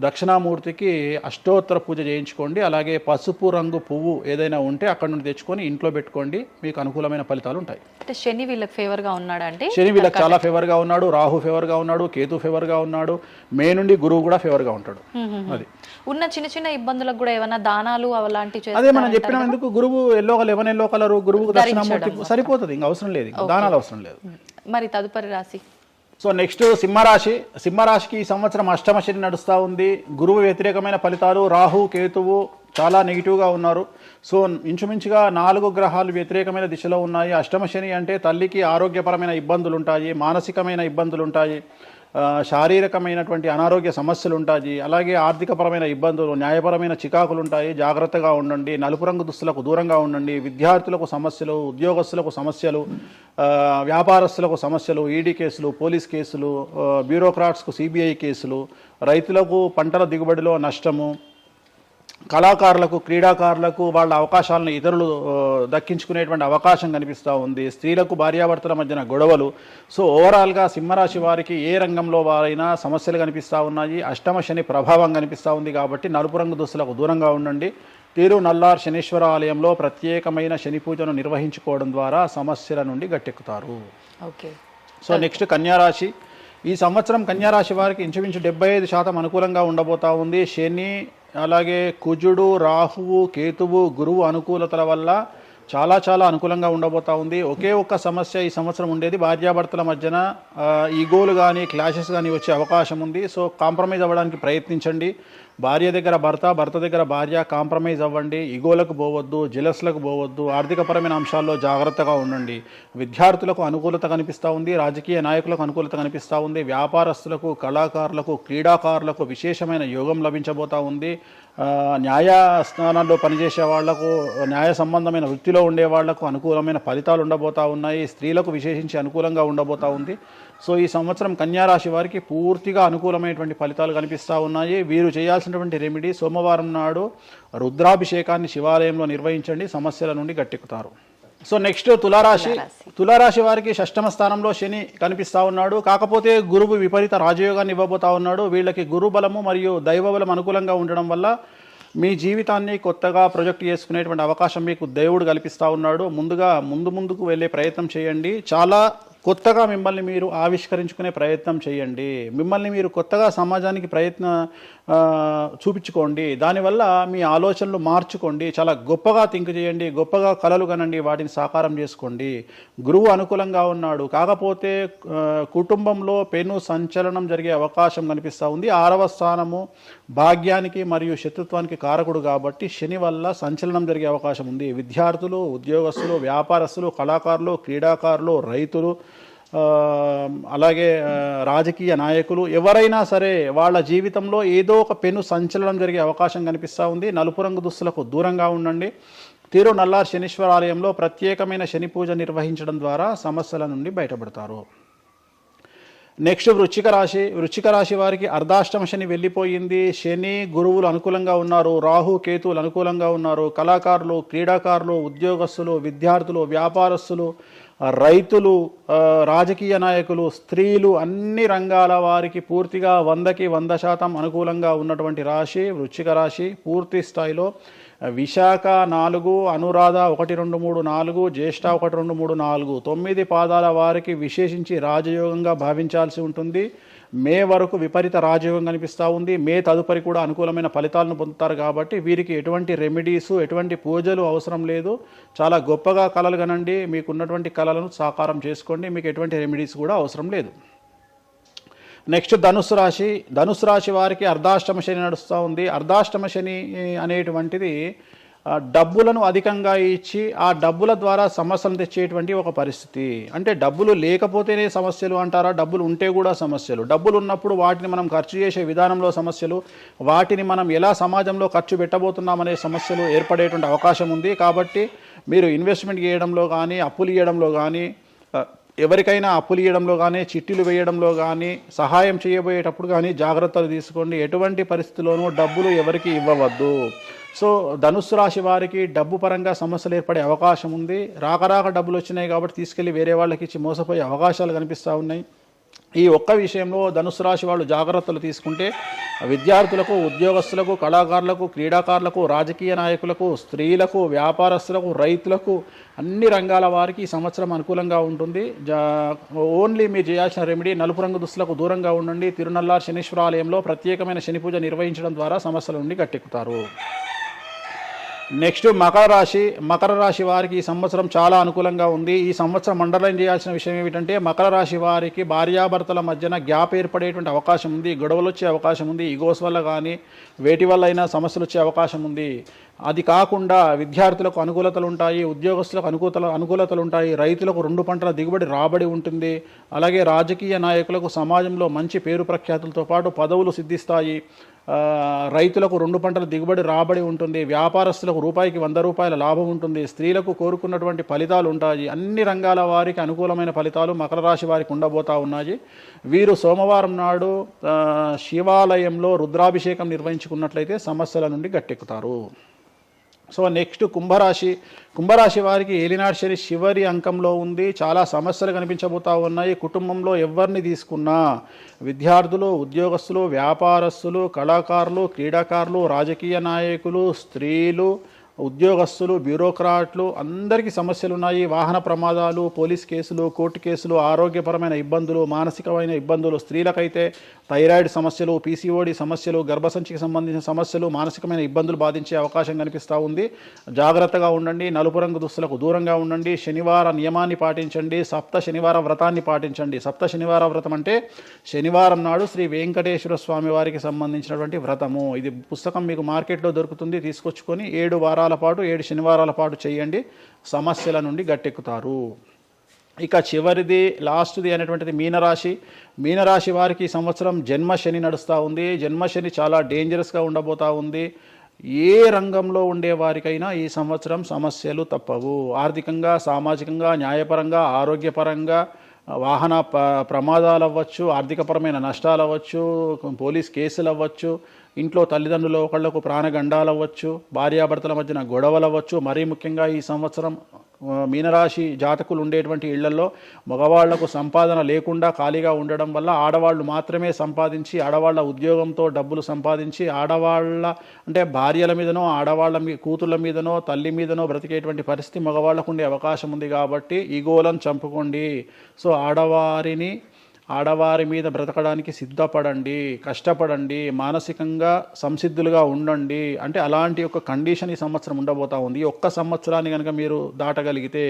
Speaker 3: దక్షిణామూర్తికి అష్టోత్తర పూజ చేయించుకోండి. అలాగే పసుపు రంగు పువ్వు ఏదైనా ఉంటే అక్కడ నుండి తెచ్చుకొని ఇంట్లో పెట్టుకోండి. మీకు అనుకూలమైన ఫలితాలు ఉంటాయి.
Speaker 2: అంటే శని వీళ్ళకి ఫేవర్గా ఉన్నాడు అంటే
Speaker 3: శని వీళ్ళకి చాలా ఫేవర్గా ఉన్నాడు. రాహు ఫేవర్గా ఉన్నాడు. కేతు ఫేవర్గా ఉన్నాడు. మే నుండి గురువు కూడా ఫేవర్గా ఉంటాడు. అది
Speaker 2: ఉన్న చిన్న ఇబ్బందులకు కూడా ఏమైనా దానాలు అలాంటివి
Speaker 3: అదే మనం చెప్పిన ఎందుకు గురువు లెమన్ ఎల్లో కలర్ గురువుకు దక్షిణామూర్తి సరిపోతుంది. ఇంకా అవసరం లేదు. దానాలు అవసరం లేదు.
Speaker 2: మరి తదుపరి రాశి.
Speaker 3: సో నెక్స్ట్ సింహరాశి. సింహరాశికి ఈ సంవత్సరం అష్టమ శని నడుస్తూ ఉంది. గురువు వ్యతిరేకమైన ఫలితాలు. రాహు, కేతువు చాలా నెగిటివ్గా ఉన్నారు. సో ఇంచుమించుగా 4 గ్రహాలు వ్యతిరేకమైన దిశలో ఉన్నాయి. అష్టమ శని అంటే తల్లికి ఆరోగ్యపరమైన ఇబ్బందులు ఉంటాయి. మానసికమైన ఇబ్బందులు ఉంటాయి. శారీరకమైనటువంటి అనారోగ్య సమస్యలు ఉంటాయి. అలాగే ఆర్థికపరమైన ఇబ్బందులు, న్యాయపరమైన చికాకులు ఉంటాయి. జాగ్రత్తగా ఉండండి. నలుపు రంగు దుస్తులకు దూరంగా ఉండండి. విద్యార్థులకు సమస్యలు, ఉద్యోగస్తులకు సమస్యలు, వ్యాపారస్తులకు సమస్యలు, ఈడీ కేసులు, పోలీస్ కేసులు, బ్యూరోక్రాట్స్కు సిబిఐ కేసులు, రైతులకు పంటల దిగుబడిలో నష్టము, కళాకారులకు, క్రీడాకారులకు వాళ్ళ అవకాశాలను ఇతరులు దక్కించుకునేటువంటి అవకాశం కనిపిస్తూ ఉంది. స్త్రీలకు భార్యాభర్తల మధ్యన గొడవలు. సో ఓవరాల్గా సింహరాశి వారికి ఏ రంగంలో వారైనా సమస్యలు కనిపిస్తూ ఉన్నాయి. అష్టమ శని ప్రభావం కనిపిస్తూ ఉంది కాబట్టి నలుపు రంగు దుస్తులకు దూరంగా ఉండండి. తిరునల్లార్ శనీశ్వర ఆలయంలో ప్రత్యేకమైన శని పూజను నిర్వహించుకోవడం ద్వారా సమస్యల నుండి గట్టెక్కుతారు.
Speaker 2: ఓకే.
Speaker 3: సో నెక్స్ట్ కన్యారాశి. ఈ సంవత్సరం కన్యారాశి వారికి ఇంచుమించు 75% అనుకూలంగా ఉండబోతా ఉంది. శని, అలాగే కుజుడు, రాహువు, కేతువు, గురువు అనుకూలతల వల్ల చాలా చాలా అనుకూలంగా ఉండబోతా ఉంది. ఒకే ఒక్క సమస్య ఈ సంవత్సరం ఉండేది, భార్యాభర్తల మధ్యన ఈగోలు కానీ క్లాషెస్ కానీ వచ్చే అవకాశం ఉంది. సో కాంప్రమైజ్ అవ్వడానికి ప్రయత్నించండి. భార్య దగ్గర భర్త, భర్త దగ్గర భార్య, కాంప్రమైజ్ అవ్వండి. ఈగోలకు పోవద్దు, జెలస్లకు పోవద్దు. ఆర్థికపరమైన అంశాల్లో జాగ్రత్తగా ఉండండి. విద్యార్థులకు అనుకూలత కనిపిస్తూ ఉంది, రాజకీయ నాయకులకు అనుకూలత కనిపిస్తూ ఉంది, వ్యాపారస్తులకు, కళాకారులకు, క్రీడాకారులకు విశేషమైన యోగం లభించబోతూ ఉంది. న్యాయస్థానాల్లో పనిచేసే వాళ్లకు, న్యాయ సంబంధమైన వృత్తిలో ఉండే వాళ్లకు అనుకూలమైన ఫలితాలు ఉండబోతూ ఉన్నాయి. స్త్రీలకు విశేషించి అనుకూలంగా ఉండబోతూ ఉంది. సో ఈ సంవత్సరం కన్యారాశి వారికి పూర్తిగా అనుకూలమైనటువంటి ఫలితాలు కనిపిస్తూ ఉన్నాయి. వీరు చేయాల్సినటువంటి రెమెడీ, సోమవారం నాడు రుద్రాభిషేకాన్ని శివాలయంలో నిర్వహించండి, సమస్యల నుండి గట్టెక్కుతారు. సో నెక్స్ట్ తులారాశి. తులారాశి వారికి షష్టమ స్థానంలో శని కనిపిస్తూ ఉన్నాడు. కాకపోతే గురువు విపరీత రాజయోగాన్ని ఇవ్వబోతా ఉన్నాడు. వీళ్ళకి గురు బలము మరియు దైవ బలం అనుకూలంగా ఉండడం వల్ల మీ జీవితాన్ని కొత్తగా ప్రొజెక్ట్ చేసుకునేటువంటి అవకాశం మీకు దేవుడు కల్పిస్తూ ఉన్నాడు. ముందుకు వెళ్ళే ప్రయత్నం చేయండి. చాలా కొత్తగా మిమ్మల్ని మీరు ఆవిష్కరించుకునే ప్రయత్నం చేయండి. మిమ్మల్ని మీరు కొత్తగా సమాజానికి చూపించుకోండి. దానివల్ల మీ ఆలోచనలు మార్చుకోండి. చాలా గొప్పగా థింక్ చేయండి, గొప్పగా కలలు కనండి, వాటిని సాకారం చేసుకోండి. గురువు అనుకూలంగా ఉన్నాడు. కాకపోతే కుటుంబంలో పెను సంచలనం జరిగే అవకాశం కనిపిస్తూ ఉంది. 6వ స్థానము భాగ్యానికి మరియు శత్రుత్వానికి కారకుడు కాబట్టి శని వల్ల సంచలనం జరిగే అవకాశం ఉంది. విద్యార్థులు, ఉద్యోగస్తులు, వ్యాపారస్తులు, కళాకారులు, క్రీడాకారులు, రైతులు, అలాగే రాజకీయ నాయకులు ఎవరైనా సరే వాళ్ళ జీవితంలో ఏదో ఒక పెను సంచలనం జరిగే అవకాశం కనిపిస్తూ ఉంది. నలుపు రంగు దుస్తులకు దూరంగా ఉండండి. తిరునల్లార్ శనీశ్వర ఆలయంలో ప్రత్యేకమైన శని పూజ నిర్వహించడం ద్వారా సమస్యల నుండి బయటపడతారు. నెక్స్ట్ వృశ్చిక రాశి. వృశ్చిక రాశి వారికి అర్ధాష్టమ శని వెళ్ళిపోయింది. శని గురువులు అనుకూలంగా ఉన్నారు, రాహు కేతువులు అనుకూలంగా ఉన్నారు. కళాకారులు, క్రీడాకారులు, ఉద్యోగస్తులు, విద్యార్థులు, వ్యాపారస్తులు, రైతులు, రాజకీయ నాయకులు, స్త్రీలు, అన్ని రంగాల వారికి పూర్తిగా 100కి 100% అనుకూలంగా ఉన్నటువంటి రాశి వృశ్చిక రాశి. పూర్తి స్థాయిలో విశాఖ 4, అనురాధ 1, 2, 3, 4, జ్యేష్ఠ 1, 2, 3, 4, 9 పాదాల వారికి విశేషించి రాజయోగంగా భావించాల్సి ఉంటుంది. మే వరకు విపరీత రాజయోగం కనిపిస్తూ ఉంది. మే తదుపరి కూడా అనుకూలమైన ఫలితాలను పొందుతారు. కాబట్టి వీరికి ఎటువంటి రెమెడీసు, ఎటువంటి పూజలు అవసరం లేదు. చాలా గొప్పగా కళలు కనండి, మీకున్నటువంటి కళలను సాకారం చేసుకోండి. మీకు ఎటువంటి రెమెడీస్ కూడా అవసరం లేదు. నెక్స్ట్ ధనుసు రాశి. ధనుసు రాశి వారికి అర్ధాష్టమ శని నడుస్తూ ఉంది. అర్ధాష్టమ శని అనేటువంటిది డబ్బులను అధికంగా ఇచ్చి ఆ డబ్బుల ద్వారా సమస్యలు తెచ్చేటువంటి ఒక పరిస్థితి. అంటే డబ్బులు లేకపోతేనే సమస్యలు అంటారా? డబ్బులు ఉంటే కూడా సమస్యలు. డబ్బులు ఉన్నప్పుడు వాటిని మనం ఖర్చు చేసే విధానంలో సమస్యలు, వాటిని మనం ఎలా సమాజంలో ఖర్చు పెట్టబోతున్నామనే సమస్యలు ఏర్పడేటువంటి అవకాశం ఉంది. కాబట్టి మీరు ఇన్వెస్ట్మెంట్ చేయడంలో కానీ, అప్పులు ఇవ్వడంలో కానీ, ఎవరికైనా అప్పులు ఇవ్వడంలో కానీ, చిట్టీలు వేయడంలో కానీ, సహాయం చేయబోయేటప్పుడు కానీ జాగ్రత్తలు తీసుకోండి. ఎటువంటి పరిస్థితుల్లోనూ డబ్బులు ఎవరికి ఇవ్వవద్దు. సో ధనుస్సు రాశి వారికి డబ్బు పరంగా సమస్యలు ఏర్పడే అవకాశం ఉంది. రాక డబ్బులు వచ్చినాయి కాబట్టి తీసుకెళ్ళి వేరే వాళ్ళకి ఇచ్చి మోసపోయే అవకాశాలు కనిపిస్తూ ఉన్నాయి. ఈ ఒక్క విషయంలో ధనుసు రాశి వాళ్ళు జాగ్రత్తలు తీసుకుంటే విద్యార్థులకు, ఉద్యోగస్తులకు, కళాకారులకు, క్రీడాకారులకు, రాజకీయ నాయకులకు, స్త్రీలకు, వ్యాపారస్తులకు, రైతులకు, అన్ని రంగాల వారికి ఈ సంవత్సరం అనుకూలంగా ఉంటుంది. ఓన్లీ మీరు చేయాల్సిన రెమెడీ నలుపు రంగు దుస్తులకు దూరంగా ఉండండి. తిరునల్లార్ శనీశ్వర ఆలయంలో ప్రత్యేకమైన శని పూజ నిర్వహించడం ద్వారా సమస్యల నుండి గట్టెక్కుతారు. నెక్స్ట్ మకర రాశి. మకర రాశి వారికి ఈ సంవత్సరం చాలా అనుకూలంగా ఉంది. ఈ సంవత్సరం అండర్లైన్ చేయాల్సిన విషయం ఏమిటంటే మకర రాశి వారికి భార్యాభర్తల మధ్యన గ్యాప్ ఏర్పడేటువంటి అవకాశం ఉంది. గొడవలు వచ్చే అవకాశం ఉంది. ఈగోస్ వల్ల కానీ వేటి వల్ల అయినా సమస్యలు వచ్చే అవకాశం ఉంది. అది కాకుండా విద్యార్థులకు అనుకూలతలు ఉంటాయి, ఉద్యోగస్తులకు అనుకూలతలు ఉంటాయి, రైతులకు 2 పంటల దిగుబడి రాబడి ఉంటుంది. అలాగే రాజకీయ నాయకులకు సమాజంలో మంచి పేరు ప్రఖ్యాతులతో పాటు పదవులు సిద్ధిస్తాయి. రైతులకు 2 పంటల దిగుబడి రాబడి ఉంటుంది. వ్యాపారస్తులకు రూపాయికి 100 రూపాయల లాభం ఉంటుంది. స్త్రీలకు కోరుకున్నటువంటి ఫలితాలు ఉంటాయి. అన్ని రంగాల వారికి అనుకూలమైన ఫలితాలు మకర రాశి వారికి ఉండబోతా ఉన్నాయి. వీరు సోమవారం నాడు శివాలయంలో రుద్రాభిషేకం నిర్వహించుకున్నట్లయితే సమస్యల నుండి గట్టెక్కుతారు. సో నెక్స్ట్ కుంభరాశి. కుంభరాశి వారికి ఏలినాటి శని చివరి అంకంలో ఉంది. చాలా సమస్యలు కనిపించబోతా ఉన్నాయి. కుటుంబంలో ఎవరిని తీసుకున్నా విద్యార్థులు, ఉద్యోగస్తులు, వ్యాపారస్తులు, కళాకారులు, క్రీడాకారులు, రాజకీయ నాయకులు, స్త్రీలు, ఉద్యోగస్తులు, బ్యూరోక్రాట్లు అందరికీ సమస్యలు ఉన్నాయి. వాహన ప్రమాదాలు, పోలీస్ కేసులు, కోర్టు కేసులు, ఆరోగ్యపరమైన ఇబ్బందులు, మానసికమైన ఇబ్బందులు, స్త్రీలకైతే థైరాయిడ్ సమస్యలు, పీసీఓడి సమస్యలు, గర్భసంచికి సంబంధించిన సమస్యలు, మానసికమైన ఇబ్బందులు బాధించే అవకాశం కనిపిస్తూ ఉంది. జాగ్రత్తగా ఉండండి, నలుపు రంగు దుస్తులకు దూరంగా ఉండండి, శనివార నియమాన్ని పాటించండి, సప్త శనివార వ్రతాన్ని పాటించండి. సప్త శనివార వ్రతం అంటే శనివారం నాడు శ్రీ వెంకటేశ్వర స్వామి వారికి సంబంధించినటువంటి వ్రతము. ఇది పుస్తకం మీకు మార్కెట్లో దొరుకుతుంది, తీసుకొచ్చుకొని 7 వారాల పాటు 7 శనివారాల పాటు చేయండి, సమస్యల నుండి గట్టెక్కుతారు. ఇక చివరిది లాస్ట్ది అనేటువంటిది మీనరాశి. మీనరాశి వారికి ఈ సంవత్సరం జన్మశని నడుస్తూ ఉంది. జన్మశని చాలా డేంజరస్గా ఉండబోతూ ఉంది. ఏ రంగంలో ఉండే వారికైనా ఈ సంవత్సరం సమస్యలు తప్పవు. ఆర్థికంగా, సామాజికంగా, న్యాయపరంగా, ఆరోగ్యపరంగా, వాహన ప్రమాదాలు అవ్వచ్చు, ఆర్థికపరమైన నష్టాలు అవ్వచ్చు, పోలీస్ కేసులు అవ్వచ్చు, ఇంట్లో తల్లిదండ్రులు ఒకళ్లకు ప్రాణగండాలు అవ్వచ్చు, భార్యాభర్తల మధ్యన గొడవలు అవ్వచ్చు. మరీ ముఖ్యంగా ఈ సంవత్సరం మీనరాశి జాతకులు ఉండేటువంటి ఇళ్లలో మగవాళ్లకు సంపాదన లేకుండా ఖాళీగా ఉండడం వల్ల ఆడవాళ్ళు మాత్రమే సంపాదించి, ఆడవాళ్ల ఉద్యోగంతో డబ్బులు సంపాదించి, ఆడవాళ్ళ అంటే భార్యల మీదనో, ఆడవాళ్ళ కూతుళ్ళ మీదనో, తల్లి మీదనో బ్రతికేటువంటి పరిస్థితి మగవాళ్లకు ఉండే అవకాశం ఉంది. కాబట్టి ఈగోలను చంపుకోండి. సో ఆడవారి మీద బ్రతకడానికి సిద్ధపడండి, కష్టపడండి, మానసికంగా సంసిద్ధులుగా ఉండండి. అంటే అలాంటి ఒక కండిషన్ ఈ సంవత్సరం ఉండబోతా ఉంది. ఈ ఒక్క సంవత్సరాన్ని కనుక మీరు దాటగలిగితే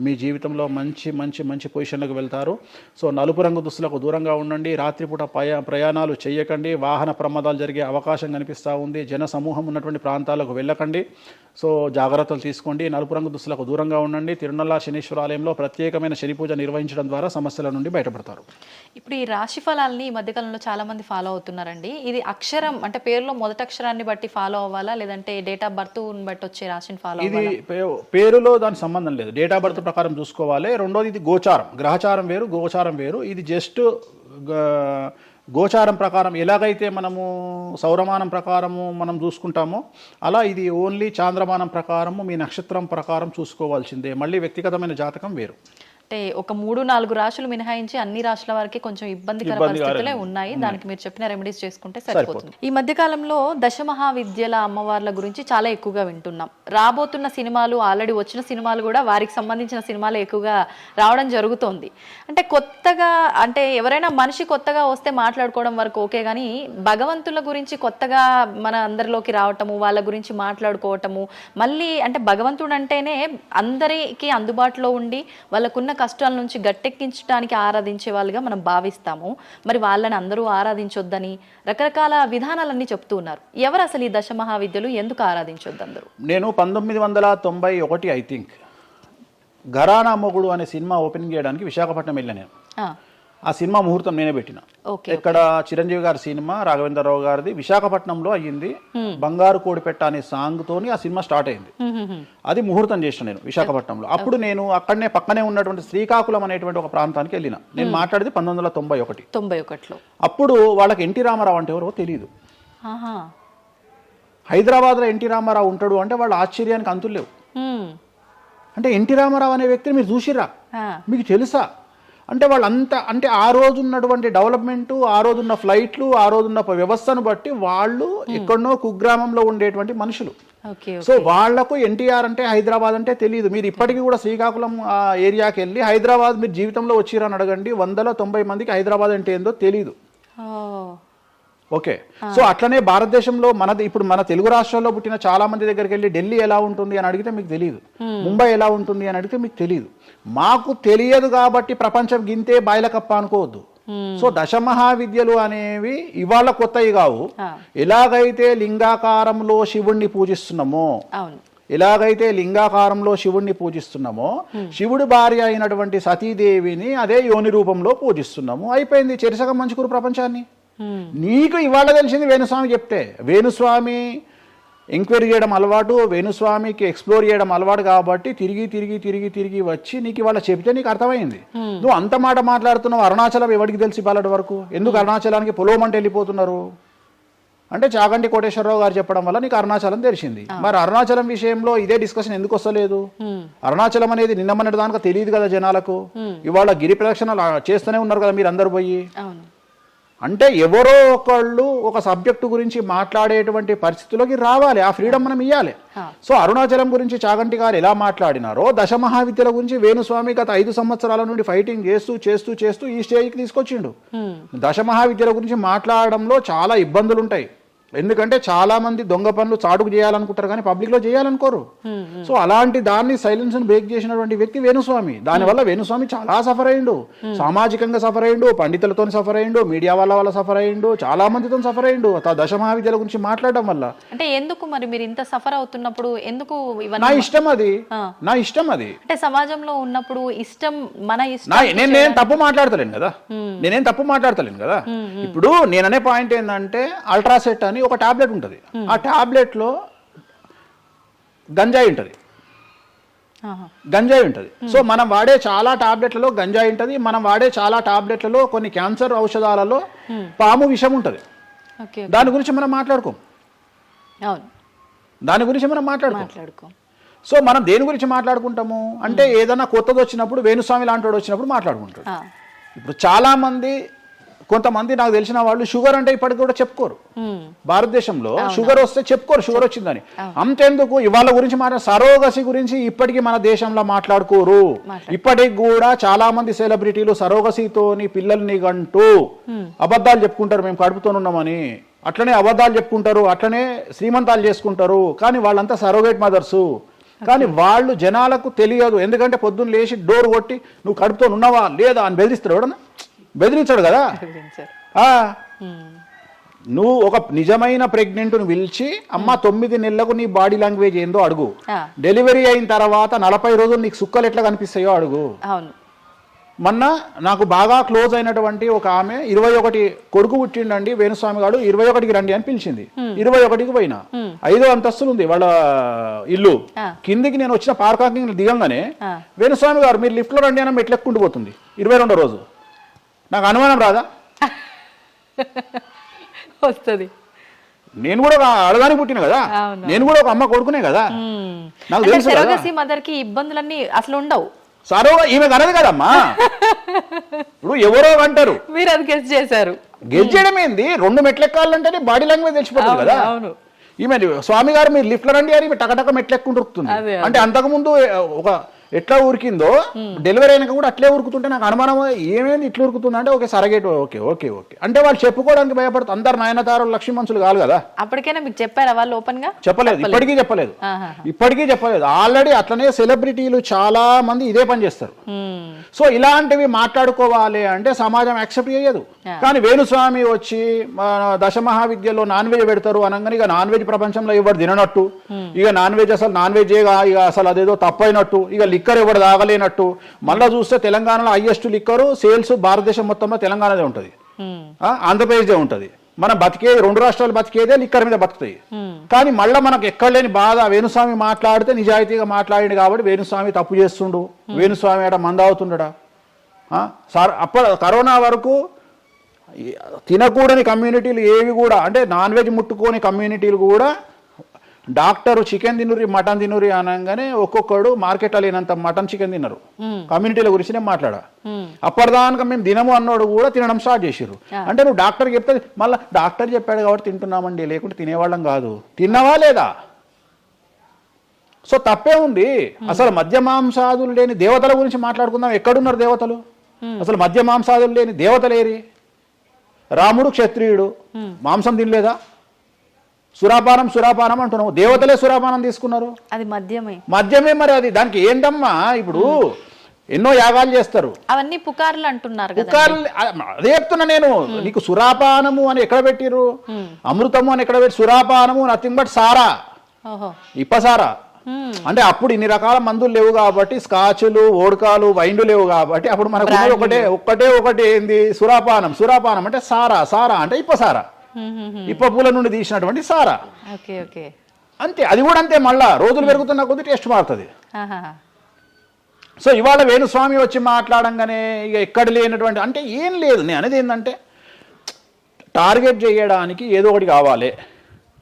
Speaker 3: మీ జీవితంలో మంచి మంచి మంచి పొజిషన్లకు వెళ్తారు. సో నలుపు రంగు దుస్తులకు దూరంగా ఉండండి, రాత్రిపూట ప్రయాణాలు చేయకండి, వాహన ప్రమాదాలు జరిగే అవకాశం కనిపిస్తూ ఉంది. జన సమూహం ఉన్నటువంటి ప్రాంతాలకు వెళ్ళకండి. సో జాగ్రత్తలు తీసుకోండి, నలుపు రంగు దుస్తులకు దూరంగా ఉండండి. తిరునల్లా శనీశ్వర ఆలయంలో ప్రత్యేకమైన శని పూజ నిర్వహించడం ద్వారా సమస్యల నుండి బయటపడతారు.
Speaker 2: ఇప్పుడు ఈ రాశి ఫలాల్ని ఈ మధ్యకాలంలో చాలా మంది ఫాలో అవుతున్నారండి. ఇది అక్షరం అంటే పేరులో మొదటి అక్షరాన్ని బట్టి ఫాలో అవ్వాలా, లేదంటే డేట్ ఆఫ్ బర్త్ బట్టి వచ్చే రాశిని ఫాలో అవ్వాలా?
Speaker 3: ఇది పేరులో దాని సంబంధం లేదు, డేట్ ఆఫ్ బర్త్ ప్రకారం చూసుకోవాలి. రెండోది ఇది గోచారం, గ్రహచారం వేరు, గోచారం వేరు. ఇది జస్ట్ గోచారం ప్రకారం ఎలాగైతే మనము సౌరమానం ప్రకారము మనం చూసుకుంటామో అలా ఇది ఓన్లీ చాంద్రమానం ప్రకారము మీ నక్షత్రం ప్రకారం చూసుకోవాల్సిందే. మళ్ళీ వ్యక్తిగతమైన జాతకం వేరు.
Speaker 2: అంటే ఒక 3-4 రాశులు మినహాయించి అన్ని రాశుల వారికి కొంచెం ఇబ్బందికర పరిస్థితులే ఉన్నాయి. దానికి మీరు చెప్పిన రెమెడీస్ చేసుకుంటే సరిపోతుంది. ఈ మధ్య కాలంలో దశమహావిద్యల అమ్మవార్ల గురించి చాలా ఎక్కువగా వింటున్నాం. రాబోతున్న సినిమాలు, ఆల్రెడీ వచ్చిన సినిమాలు కూడా వారికి సంబంధించిన సినిమాలు ఎక్కువగా రావడం జరుగుతోంది. అంటే కొత్తగా అంటే ఎవరైనా మనిషి కొత్తగా వస్తే మాట్లాడుకోవడం వరకు ఓకే, కానీ భగవంతుల గురించి కొత్తగా మన అందరిలోకి రావటము, వాళ్ళ గురించి మాట్లాడుకోవటము, మళ్ళీ అంటే భగవంతుడు అంటేనే అందరికీ అందుబాటులో ఉండి వాళ్ళకున్న కష్టాల నుంచి గట్టెక్కించడానికి ఆరాధించే వాళ్ళుగా మనం భావిస్తాము. మరి వాళ్ళని అందరూ ఆరాధించొద్దని రకరకాల విధానాలన్నీ చెప్తూ ఉన్నారు. ఎవరు అసలు ఈ దశమహావిద్యలు, ఎందుకు ఆరాధించొద్దు అందరూ?
Speaker 3: నేను 1991 ఐ థింక్ ఘరానా మొగుడు అనే సినిమా ఓపెనింగ్ చేయడానికి విశాఖపట్నం వెళ్ళాను నేను. ఆ సినిమా ముహూర్తం నేనే పెట్టిన. ఇక్కడ చిరంజీవి గారి సినిమా, రాఘవేంద్రరావు గారిది విశాఖపట్నంలో అయ్యింది. బంగారు కోడిపెట్ట అనే సాంగ్ తోని ఆ సినిమా స్టార్ట్ అయింది. అది ముహూర్తం చేసిన నేను విశాఖపట్నంలో. అప్పుడు నేను అక్కడనే పక్కనే ఉన్నటువంటి శ్రీకాకుళం అనేటువంటి ఒక ప్రాంతానికి వెళ్ళిన. నేను మాట్లాడేది 1991. అప్పుడు వాళ్ళకి ఎన్టీ రామారావు అంటే ఎవరో తెలియదు. హైదరాబాద్లో ఎన్టీ రామారావు ఉంటాడు అంటే వాళ్ళ ఆశ్చర్యానికి అంతులు లేవు. అంటే ఎన్టీ రామారావు అనే వ్యక్తిని మీరు చూసిరా, మీకు తెలుసా అంటే వాళ్ళంతా అంటే ఆ రోజు ఉన్నటువంటి డెవలప్మెంట్, ఆ రోజున్న ఫ్లైట్లు, ఆ రోజున్న వ్యవస్థను బట్టి వాళ్ళు ఎక్కడనో కుగ్రామంలో ఉండేటువంటి మనుషులు. సో వాళ్లకు ఎన్టీఆర్ అంటే హైదరాబాద్ అంటే తెలియదు. మీరు ఇప్పటికీ కూడా శ్రీకాకుళం ఆ ఏరియాకి వెళ్ళి హైదరాబాద్ మీరు జీవితంలో వచ్చిరని అడగండి, 190 మందికి హైదరాబాద్ అంటే ఏందో తెలియదు. ఓకే, సో అట్లనే భారతదేశంలో ఇప్పుడు మన తెలుగు రాష్ట్రాల్లో పుట్టిన చాలా మంది దగ్గరికి వెళ్ళి ఢిల్లీ ఎలా ఉంటుంది అని అడిగితే మీకు తెలియదు, ముంబై ఎలా ఉంటుంది అని అడిగితే మీకు తెలియదు. మాకు తెలియదు కాబట్టి ప్రపంచం గింతే బాయిలకప్ప అనుకోవద్దు. సో దశమహావిద్యలు అనేవి ఇవాళ కొత్తవి కావు. ఎలాగైతే లింగాకారంలో శివుణ్ణి పూజిస్తున్నామో శివుడి భార్య అయినటువంటి సతీదేవిని అదే యోని రూపంలో పూజిస్తున్నాము. అయిపోయింది, చెరిసగం మంచుకురు ప్రపంచాన్ని. నీకు ఇవాళ తెలిసింది వేణుస్వామి చెప్తే. వేణుస్వామి ఎంక్వైరీ చేయడం అలవాటు, వేణుస్వామికి ఎక్స్ప్లోర్ చేయడం అలవాటు కాబట్టి తిరిగి వచ్చి నీకు ఇవాళ చెప్తే నీకు అర్థమైంది. నువ్వు అంత మాట మాట్లాడుతున్నావు. అరుణాచలం ఎవరికి తెలిసి ఇవ్వాలటి వరకు? ఎందుకు అరుణాచలానికి పొలోమంటే వెళ్ళిపోతున్నారు అంటే చాగంటి కోటేశ్వరరావు గారు చెప్పడం వల్ల నీకు అరుణాచలం తెలిసింది. మరి అరుణాచలం విషయంలో ఇదే డిస్కషన్ ఎందుకు వస్తలేదు? అరుణాచలం అనేది నిన్న మొన్నటి దానికి తెలియదు కదా జనాలకు. ఇవాళ గిరి ప్రదక్షిణలు చేస్తూనే ఉన్నారు కదా మీరు అందరు పోయి. అంటే ఎవరో ఒకళ్ళు ఒక సబ్జెక్టు గురించి మాట్లాడేటువంటి పరిస్థితుల్లోకి రావాలి, ఆ ఫ్రీడమ్ మనం ఇవ్వాలి. సో అరుణాచలం గురించి చాగంటి గారు ఎలా మాట్లాడినారో దశ మహావిద్యల గురించి వేణుస్వామి గత 5 సంవత్సరాల నుండి ఫైటింగ్ చేస్తూ ఈ స్టేజ్కి తీసుకొచ్చిండు. దశ మహావిద్యల గురించి మాట్లాడడంలో చాలా ఇబ్బందులు ఉంటాయి, ఎందుకంటే చాలా మంది దొంగ పనులు చాటుకు చేయాలనుకుంటారు కానీ పబ్లిక్ లో చేయాలనుకోరు. సో అలాంటి దాన్ని సైలెన్స్ బ్రేక్ చేసినటువంటి వ్యక్తి వేణుస్వామి. దానివల్ల వేణుస్వామి చాలా సఫర్ అయ్యిండు, సామాజికంగా సఫర్ అయ్యిండు, పండితులతో సఫర్ అయ్యిండు, మీడియా వల్ల సఫర్ అయ్యిండు, చాలా మందితో సఫర్ అయ్యిండు దశ మహావిద్యల గురించి మాట్లాడడం వల్ల.
Speaker 2: అంటే ఎందుకు మరి మీరు ఇంత సఫర్ అవుతున్నప్పుడు ఎందుకు
Speaker 3: నా ఇష్టం అది, నా ఇష్టం అది.
Speaker 2: అంటే సమాజంలో ఉన్నప్పుడు ఇష్టం మన ఇష్టం.
Speaker 3: నేనేం తప్పు మాట్లాడతలేను కదా, నేనేం తప్పు మాట్లాడతలేను కదా. ఇప్పుడు నేననే పాయింట్ ఏంటంటే అల్ట్రాసెట్ అని ఒక టాబ్లెట్ ఉంటుంది, ఆ టాబ్లెట్ లో గంజాయి ఉంటుంది. సో మనం వాడే చాలా టాబ్లెట్లలో గంజాయి ఉంటుంది, మనం వాడే చాలా టాబ్లెట్లలో కొన్ని క్యాన్సర్ ఔషధాలలో పాము విషం ఉంటుంది. దాని గురించి మనం మాట్లాడుకోం. సో మనం దేని గురించి మాట్లాడుకుంటాము అంటే ఏదైనా కొత్తది వచ్చినప్పుడు వేణుస్వామి లాంటి వాడు వచ్చినప్పుడు మాట్లాడుకుంటాడు. ఇప్పుడు చాలా మంది కొంతమంది నాకు తెలిసిన వాళ్ళు షుగర్ అంటే ఇప్పటికి కూడా చెప్పుకోరు, భారతదేశంలో షుగర్ వస్తే చెప్పుకోరు షుగర్ వచ్చిందని. అంతెందుకు ఇవాళ గురించి సరోగసి గురించి ఇప్పటికీ మన దేశంలో మాట్లాడుకోరు. ఇప్పటికి కూడా చాలా మంది సెలబ్రిటీలు సరోగసితోని పిల్లల్ని గంటూ అబద్ధాలు చెప్పుకుంటారు, మేము కడుపుతోనున్నామని. అట్లనే అబద్ధాలు చెప్పుకుంటారు, అట్లనే శ్రీమంతాలు చేసుకుంటారు, కానీ వాళ్ళంతా సరోగేట్ మదర్సు. కానీ వాళ్ళు జనాలకు తెలియదు, ఎందుకంటే పొద్దున్న లేచి డోర్ కొట్టి నువ్వు కడుపుతో ఉన్నావా లేదా అని బెదిరిస్తాడు. ఎవడన్నా బెదిరించాడు కదా. నువ్వు ఒక నిజమైన ప్రెగ్నెంట్ను పిలిచి అమ్మ 9 నెలలకు నీ బాడీ లాంగ్వేజ్ ఏందో అడుగు, డెలివరీ అయిన తర్వాత 40 రోజులు నీకు సుక్కలు ఎట్లా కనిపిస్తాయో అడుగు. మొన్న నాకు బాగా క్లోజ్ అయినటువంటి ఒక ఆమె 21 కొడుకు పుట్టిండండి వేణుస్వామి గారు, 21కి రండి అని పిలిచింది. 21కి పోయినా, 5వ అంతస్తులు ఉంది వాళ్ళ ఇల్లు. కిందికి నేను వచ్చిన పార్కింగ్ దిగంగానే వేణుస్వామి గారు మీరు లిఫ్ట్ లో రండి అని మెట్లెక్కుంటూ పోతుంది. 22వ రోజు నాకు అనుమానం రాదా?
Speaker 2: వస్తుంది.
Speaker 3: నేను కూడా అడగాని పుట్టిన కదా, నేను కూడా ఒక అమ్మ కొడుకునే కదా, నాకు తెలుసు.
Speaker 2: మదర్ కి ఇబ్బందులన్నీ అసలు ఉండవు.
Speaker 3: సరోగా ఈమె కనదు కదమ్మా. ఇప్పుడు ఎవరో అంటారు,
Speaker 2: మీరు అది గెస్ చేశారు.
Speaker 3: గెస్ చేయడం ఏంది? 2 మెట్లెక్కాలంటేనే బాడీ లాంగ్వేజ్ తెలిసిపోతుంది కదా. ఈమె స్వామి గారు మీరు లిఫ్ట్ లో రండి అని టకటక మెట్లెక్కుంటుంది. అంటే అంతకుముందు ఒక ఎట్లా ఉరికిందో డెలివరీ అయినాక కూడా అట్లే ఉరుకుతుంటే నాకు అనుమానం ఏమేమి ఇట్లా ఉరుకుతుంది అంటే okay surrogate okay okay okay అంటే వాళ్ళు చెప్పుకోవడానికి భయపడుతుంది. అందరు నయనతారలు లక్ష్మీ మనుషులు కాదు కదా.
Speaker 2: అప్పటికైనా మీకు చెప్పారా వాళ్ళు ఓపెన్ గా?
Speaker 3: చెప్పలేదు, ఇప్పటికీ చెప్పలేదు. ఆల్రెడీ అట్లనే సెలబ్రిటీలు చాలా మంది ఇదే పని చేస్తారు. సో ఇలాంటివి మాట్లాడుకోవాలి అంటే సమాజం యాక్సెప్ట్ చేయదు. కానీ వేణుస్వామి వచ్చి దశ మహావిద్యలో నాన్ వెజ్ పెడతారు అనగానే ఇక నాన్ వెజ్ ప్రపంచంలో ఎవరు తిననట్టు, ఇక నాన్ వెజ్ అసలు నాన్ వెజ్ ఇక అసలు అదేదో తప్పైనట్టు, ఇక లిక్కర్ ఎవరు తాగలేనట్టు. మళ్ళీ చూస్తే తెలంగాణలో హైయెస్ట్ లిక్కర్ సేల్స్ భారతదేశం మొత్తంలో తెలంగాణదే ఉంటుంది, ఆంధ్రప్రదేశ్దే ఉంటుంది. మనం బతికే 2 రాష్ట్రాలు బతికేదే లిక్కర్ మీద బతుకుతాయి. కానీ మళ్ళీ మనకు ఎక్కడ లేని బాధ వేణుస్వామి మాట్లాడితే నిజాయితీగా మాట్లాడిండు కాబట్టి వేణుస్వామి తప్పు చేస్తుండు, వేణుస్వామి ఆడ మందావుతుండడా. సార్ కరోనా వరకు తినకూడని కమ్యూనిటీలు ఏవి కూడా అంటే నాన్ వెజ్ ముట్టుకోని కమ్యూనిటీలు కూడా డాక్టర్ చికెన్ తినురి మటన్ తినురి అనగానే ఒక్కొక్కడు మార్కెట్లో లేనంత మటన్ చికెన్ తిన్నారు. కమ్యూనిటీల గురించి నేను మాట్లాడా. అప్పటిదాకా మేము తినము అన్నోడు కూడా తినడం స్టార్ట్ చేసిర్రు. అంటే నువ్వు డాక్టర్ చెప్తే మళ్ళీ డాక్టర్ చెప్పాడు కాబట్టి తింటున్నామండి, లేకుంటే తినేవాళ్ళం కాదు. తిన్నావా లేదా? సో తప్పే ఉంది. అసలు మద్య మాంసాదులు లేని దేవతల గురించి మాట్లాడుకుందాం. ఎక్కడున్నారు దేవతలు? అసలు మద్య మాంసాదులు లేని దేవతలేరి? రాముడు క్షత్రియుడు, మాంసం తినలేదా? సురాపానం అంటున్నావు, దేవతలే సురాపానం తీసుకున్నారు.
Speaker 2: అది
Speaker 3: మద్యమే మరి అది దానికి ఏంటమ్మా? ఇప్పుడు ఎన్నో యాగాలు చేస్తారు,
Speaker 2: అవన్నీ పుకార్లు అంటున్నారు.
Speaker 3: అదే చెప్తున్నా నేను నీకు. సురాపానము అని ఎక్కడ పెట్టిరు? అమృతము అని ఎక్కడ పెట్టి? సురాపానము నథింగ్ బట్ సారా, ఇప్పసారా. అంటే అప్పుడు ఇన్ని రకాల మందులు లేవు కాబట్టి, స్కాచ్లు ఓడకాలు వైన్లు లేవు కాబట్టి అప్పుడు మనకు ఒకటే ఏంది? సురాపానం అంటే సారా అంటే ఇప్పసారా, ఇప్ప పూల నుండి తీసినటువంటి సారా. అంతే, అది కూడా అంతే. మళ్ళా రోజులు పెరుగుతున్న కొద్ది టేస్ట్ మారుతుంది. సో ఇవాళ వేణుస్వామి వచ్చి మాట్లాడంగానే ఇక ఎక్కడ లేనటువంటి అంటే ఏం లేదు. నేను అనేది ఏంటంటే టార్గెట్ చేయడానికి ఏదో ఒకటి కావాలి.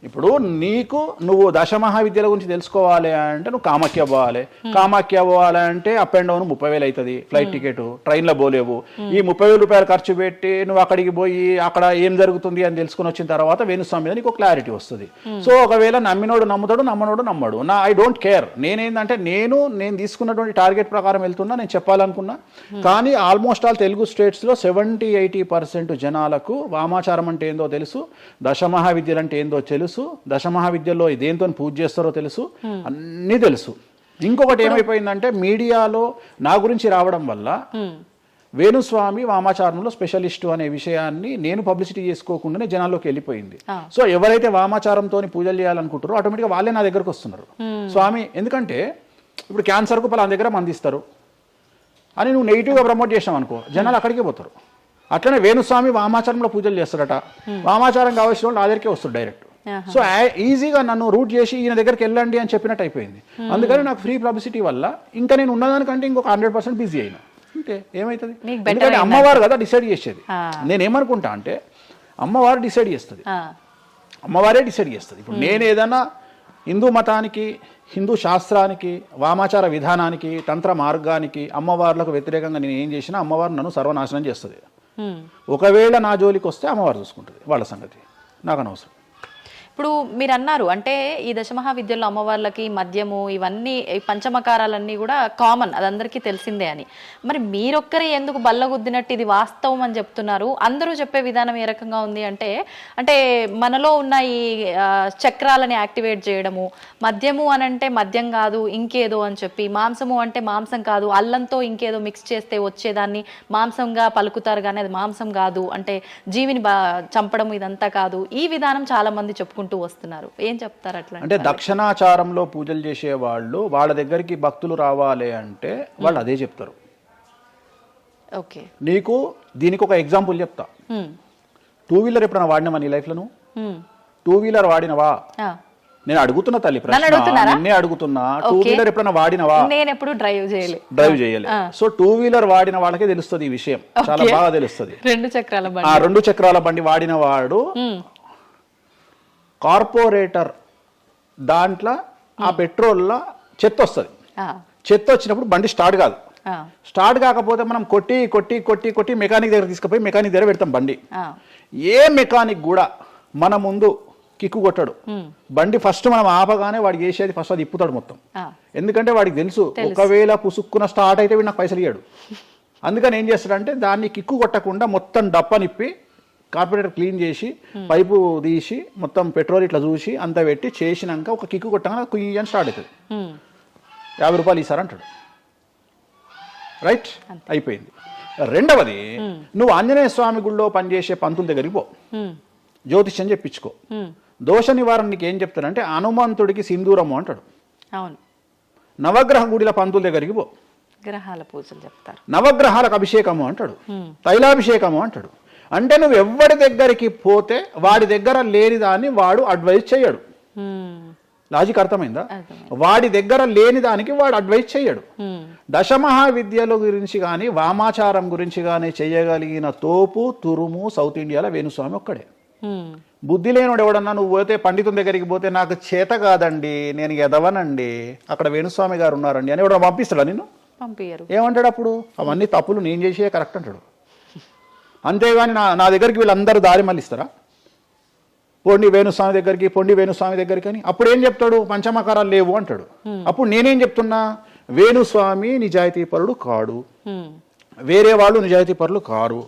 Speaker 3: ఇప్పుడు నువ్వు దశమహావిద్యల గురించి తెలుసుకోవాలి అంటే నువ్వు కామాఖ్య పోవాలి. కామాఖ్య పోవాలి అంటే అప్ అండ్ డౌన్ 30,000 అవుతుంది ఫ్లైట్ టికెట్, ట్రైన్లో పోలేవు. ఈ 30,000 రూపాయలు ఖర్చు పెట్టి నువ్వు అక్కడికి పోయి అక్కడ ఏం జరుగుతుంది అని తెలుసుకుని వచ్చిన తర్వాత వేణుస్వామి మీద నీకు క్లారిటీ వస్తుంది. సో ఒకవేళ నమ్మినోడు నమ్ముతాడు, నమ్మనోడు నమ్మడు. I don't care. నేనేంటంటే నేను తీసుకున్నటువంటి టార్గెట్ ప్రకారం వెళ్తున్నా, నేను చెప్పాలనుకున్నా. కానీ ఆల్మోస్ట్ ఆల్ తెలుగు స్టేట్స్లో 70-80% జనాలకు వామాచారం అంటే ఏందో తెలుసు, దశమహావిద్యలు అంటే ఏందో తెలుసు, దశమహావిద్యల్లో దేంతో పూజ చేస్తారో తెలుసు, అన్నీ తెలుసు. ఇంకొకటి ఏమైపోయిందంటే మీడియాలో నా గురించి రావడం వల్ల వేణుస్వామి వామాచారంలో స్పెషలిస్టు అనే విషయాన్ని నేను పబ్లిసిటీ చేసుకోకుండానే జనాల్లోకి వెళ్ళిపోయింది. సో ఎవరైతే వామాచారంతో పూజలు చేయాలనుకుంటారో ఆటోమేటిక్గా వాళ్ళే నా దగ్గరకు వస్తున్నారు. స్వామి ఎందుకంటే ఇప్పుడు క్యాన్సర్కు పలానా దగ్గర మందిస్తారు అని నువ్వు నెగిటివ్గా ప్రమోట్ చేసావు అనుకో, జనాలు అక్కడికే పోతారు. అట్లనే వేణుస్వామి వామాచారంలో పూజలు చేస్తారట, వామాచారం కావాల్సిన వాళ్ళు నా దగ్గరికే వస్తారు డైరెక్ట్. సో ఈజీగా నన్ను రూట్ చేసి ఈయన దగ్గరికి వెళ్ళండి అని చెప్పినట్టు అయిపోయింది. అందుకని నాకు ఫ్రీ పబ్లిసిటీ వల్ల ఇంకా నేను ఉన్నదానికంటే ఇంకొక 100% బిజీ అయినా. అంటే ఏమవుతుంది, ఎందుకంటే అమ్మవారు కదా డిసైడ్ చేసేది. నేనేమనుకుంటా అంటే అమ్మవారు డిసైడ్ చేస్తుంది, అమ్మవారే డిసైడ్ చేస్తుంది. ఇప్పుడు నేను ఏదైనా హిందూ మతానికి, హిందూ శాస్త్రానికి, వామాచార విధానానికి, తంత్ర మార్గానికి, అమ్మవార్లకు వ్యతిరేకంగా నేను ఏం చేసినా అమ్మవారు నన్ను సర్వనాశనం చేస్తుంది. ఒకవేళ నా జోలికి వస్తే అమ్మవారు చూసుకుంటుంది, వాళ్ళ సంగతి నాకు అనవసరం.
Speaker 2: ఇప్పుడు మీరు అన్నారు అంటే ఈ దశమహావిద్యల్లో అమ్మవార్లకి మద్యము ఇవన్నీ పంచమకారాలన్నీ కూడా కామన్, అది అందరికీ తెలిసిందే అని. మరి మీరొక్కరే ఎందుకు బల్లగుద్దినట్టు ఇది వాస్తవం అని చెప్తున్నారు? అందరూ చెప్పే విధానం ఏ రకంగా ఉంది అంటే మనలో ఉన్న ఈ చక్రాలని యాక్టివేట్ చేయడము, మద్యము అని అంటే మద్యం కాదు ఇంకేదో అని చెప్పి, మాంసము అంటే మాంసం కాదు అల్లంతో ఇంకేదో మిక్స్ చేస్తే వచ్చేదాన్ని మాంసంగా పలుకుతారు కానీ అది మాంసం కాదు, అంటే జీవిని చంపడం ఇదంతా కాదు, ఈ విధానం చాలా మంది చెప్పుకుంటారు వస్తున్నారు. ఏం చెప్తారు అట్లా?
Speaker 3: అంటే దక్షిణాచారంలో పూజలు చేసే వాళ్ళు వాళ్ళ దగ్గరికి భక్తులు రావాలి అంటే వాళ్ళు అదే చెప్తారు.
Speaker 2: ఓకే,
Speaker 3: నీకు దీనికి ఒక ఎగ్జాంపుల్ చెప్తా. 2 వీలర్ ఎప్పుడైనా వాడినావా నీ లైఫ్ లో? 2 వీలర్ వాడినవా? నేను అడుగుతున్నా తల్లి ప్రశ్న, నిన్నే అడుగుతున్నా. 2 వీలర్ ఎప్పుడైనా వాడినవా?
Speaker 2: నేను ఎప్పుడు డ్రైవ్ చేయలే.
Speaker 3: సో 2 వీలర్ వాడిన వాళ్ళకే తెలుస్తుంది ఈ విషయం, చాలా బాగా తెలుస్తుంది. 2 చక్రాల బండి వాడిన వాడు కార్పొరేటర్ దాంట్లో ఆ పెట్రోల్లో చెత్త వస్తుంది. చెత్త వచ్చినప్పుడు బండి స్టార్ట్ కాదు. స్టార్ట్ కాకపోతే మనం కొట్టి కొట్టి కొట్టి కొట్టి మెకానిక్ దగ్గర తీసుకుపోయి మెకానిక్ దగ్గర పెడతాం బండి. ఏ మెకానిక్ కూడా మన ముందు కిక్కు కొట్టాడు. బండి ఫస్ట్ మనం ఆపగానే వాడికి చేసేది ఫస్ట్ అది ఇప్పుతాడు మొత్తం. ఎందుకంటే వాడికి తెలుసు ఒకవేళ పుసుక్కున స్టార్ట్ అయితే వీడు నాకు పైసలు ఇయ్యాడు. అందుకని ఏం చేస్తాడంటే దాన్ని కిక్కు కొట్టకుండా మొత్తం డప్పనిప్పి కార్పొరేటర్ క్లీన్ చేసి పైపు తీసి మొత్తం పెట్రోల్ ఇట్లా చూసి అంతా పెట్టి చేసినాక ఒక కిక్కు కొట్టగా కుయ్యి అని స్టార్ట్ అవుతుంది. 50 రూపాయలు ఇస్తారంటాడు. రైట్, అయిపోయింది. రెండవది, నువ్వు ఆంజనేయ స్వామి గుళ్ళో పనిచేసే పంతుల దగ్గరికి పో, జ్యోతిష్యం చెప్పించుకో. దోష నివారణ నీకు ఏం చెప్తాడంటే హనుమంతుడికి సింధూరము అంటాడు. నవగ్రహ గుడిల పంతుల దగ్గరికి పో,
Speaker 2: గ్రహాల పూజలు చెప్తారు.
Speaker 3: నవగ్రహాలకు అభిషేకము అంటాడు, తైలాభిషేకము అంటాడు. అంటే నువ్వు ఎవరి దగ్గరికి పోతే వాడి దగ్గర లేని దాన్ని వాడు అడ్వైజ్ చేయడు. లాజిక్ అర్థమైందా? వాడి దగ్గర లేని దానికి వాడు అడ్వైజ్ చేయడు. దశమహావిద్యల గురించి కానీ వామాచారం గురించి కానీ చేయగలిగిన తోపు తురుము సౌత్ ఇండియాలో వేణుస్వామి ఒక్కడే. బుద్ధి లేనోడు ఎవడన్నా నువ్వు పోతే పండితుని దగ్గరికి పోతే నాకు చేత కాదండి, నేను ఎదవనండి, అక్కడ వేణుస్వామి గారు ఉన్నారండి అని ఎవడన్నా పంపిస్తాడా నిన్ను?
Speaker 2: పంపించరు.
Speaker 3: ఏమంటాడు అప్పుడు? అవన్నీ తప్పులు నేను చేసే కరెక్ట్ అంటాడు. అంతేగాని నా దగ్గరికి వీళ్ళందరూ దారి మళ్ళిస్తారా? పొండి వేణుస్వామి దగ్గరికి అని. అప్పుడు ఏం చెప్తాడు? పంచమకారాలు లేవు అంటాడు. అప్పుడు నేనేం చెప్తున్నా? వేణుస్వామి నిజాయితీపరుడు కాడు, వేరే వాళ్ళు నిజాయితీపరులు కారు.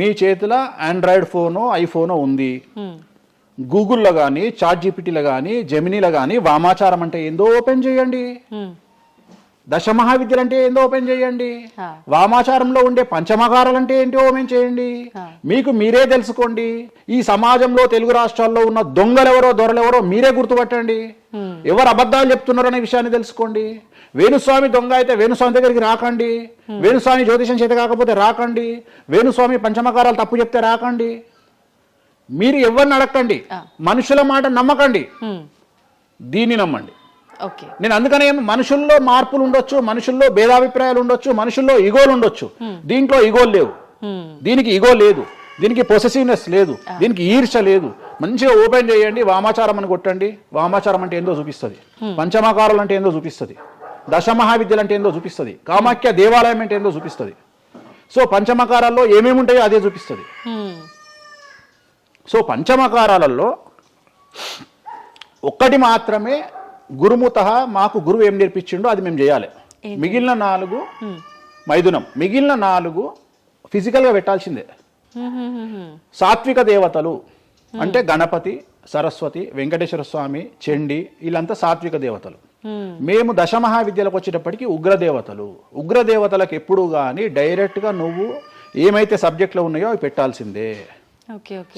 Speaker 3: మీ చేతిలో ఆండ్రాయిడ్ ఫోనో ఐఫోనో ఉంది, గూగుల్లో కానీ చాట్ జీపీటీలో కానీ జెమినీలో కానీ వామాచారం అంటే ఏందో ఓపెన్ చేయండి, దశమహావిద్యలు అంటే ఏందో ఓపెన్ చేయండి, వామాచారంలో ఉండే పంచమకారాలు అంటే ఏంటో ఓపెన్ చేయండి. మీకు మీరే తెలుసుకోండి. ఈ సమాజంలో తెలుగు రాష్ట్రాల్లో ఉన్న దొంగలెవరో దొరలెవరో మీరే గుర్తుపట్టండి. ఎవరు అబద్ధాలు చెప్తున్నారు అనే విషయాన్ని తెలుసుకోండి. వేణుస్వామి దొంగ అయితే వేణుస్వామి దగ్గరికి రాకండి, వేణుస్వామి జ్యోతిషం చేత కాకపోతే రాకండి, వేణుస్వామి పంచమకారాలు తప్పు చెప్తే రాకండి. మీరు ఎవరిని అడగండి, మనుషుల మాట నమ్మకండి, దీన్ని నమ్మండి. నేను అందుకనే మనుషుల్లో మార్పులు ఉండొచ్చు, మనుషుల్లో భేదాభిప్రాయాలు ఉండొచ్చు, మనుషుల్లో ఈగోలు ఉండొచ్చు. దీంట్లో ఈగోలు లేవు, దీనికి ఈగో లేదు, దీనికి పొసెసివ్నెస్ లేదు, దీనికి ఈర్ష లేదు. మంచిగా ఓపెన్ చేయండి, వామాచారం అని కొట్టండి. వామాచారం అంటే ఏందో చూపిస్తుంది, పంచమకారాలు అంటే ఏందో చూపిస్తుంది, దశమహావిద్యలు అంటే ఏందో చూపిస్తుంది, కామాఖ్య దేవాలయం అంటే ఏందో చూపిస్తుంది. సో పంచమకారాల్లో ఏమేమి ఉంటాయో అదే చూపిస్తుంది. సో పంచమకారాలలో ఒక్కటి మాత్రమే గురుముత, మాకు గురువు ఏం నేర్పించిండో అది మేము చేయాలి. మిగిలిన 4 మైథునం, మిగిలిన 4 ఫిజికల్గా పెట్టాల్సిందే. సాత్విక దేవతలు అంటే గణపతి, సరస్వతి, వెంకటేశ్వర స్వామి, చండి, వీళ్ళంతా సాత్విక దేవతలు. మేము దశమహావిద్యలకు వచ్చేటప్పటికి ఉగ్రదేవతలు. ఉగ్రదేవతలకు ఎప్పుడు కానీ డైరెక్ట్గా నువ్వు ఏమైతే సబ్జెక్ట్లో ఉన్నాయో అవి పెట్టాల్సిందే.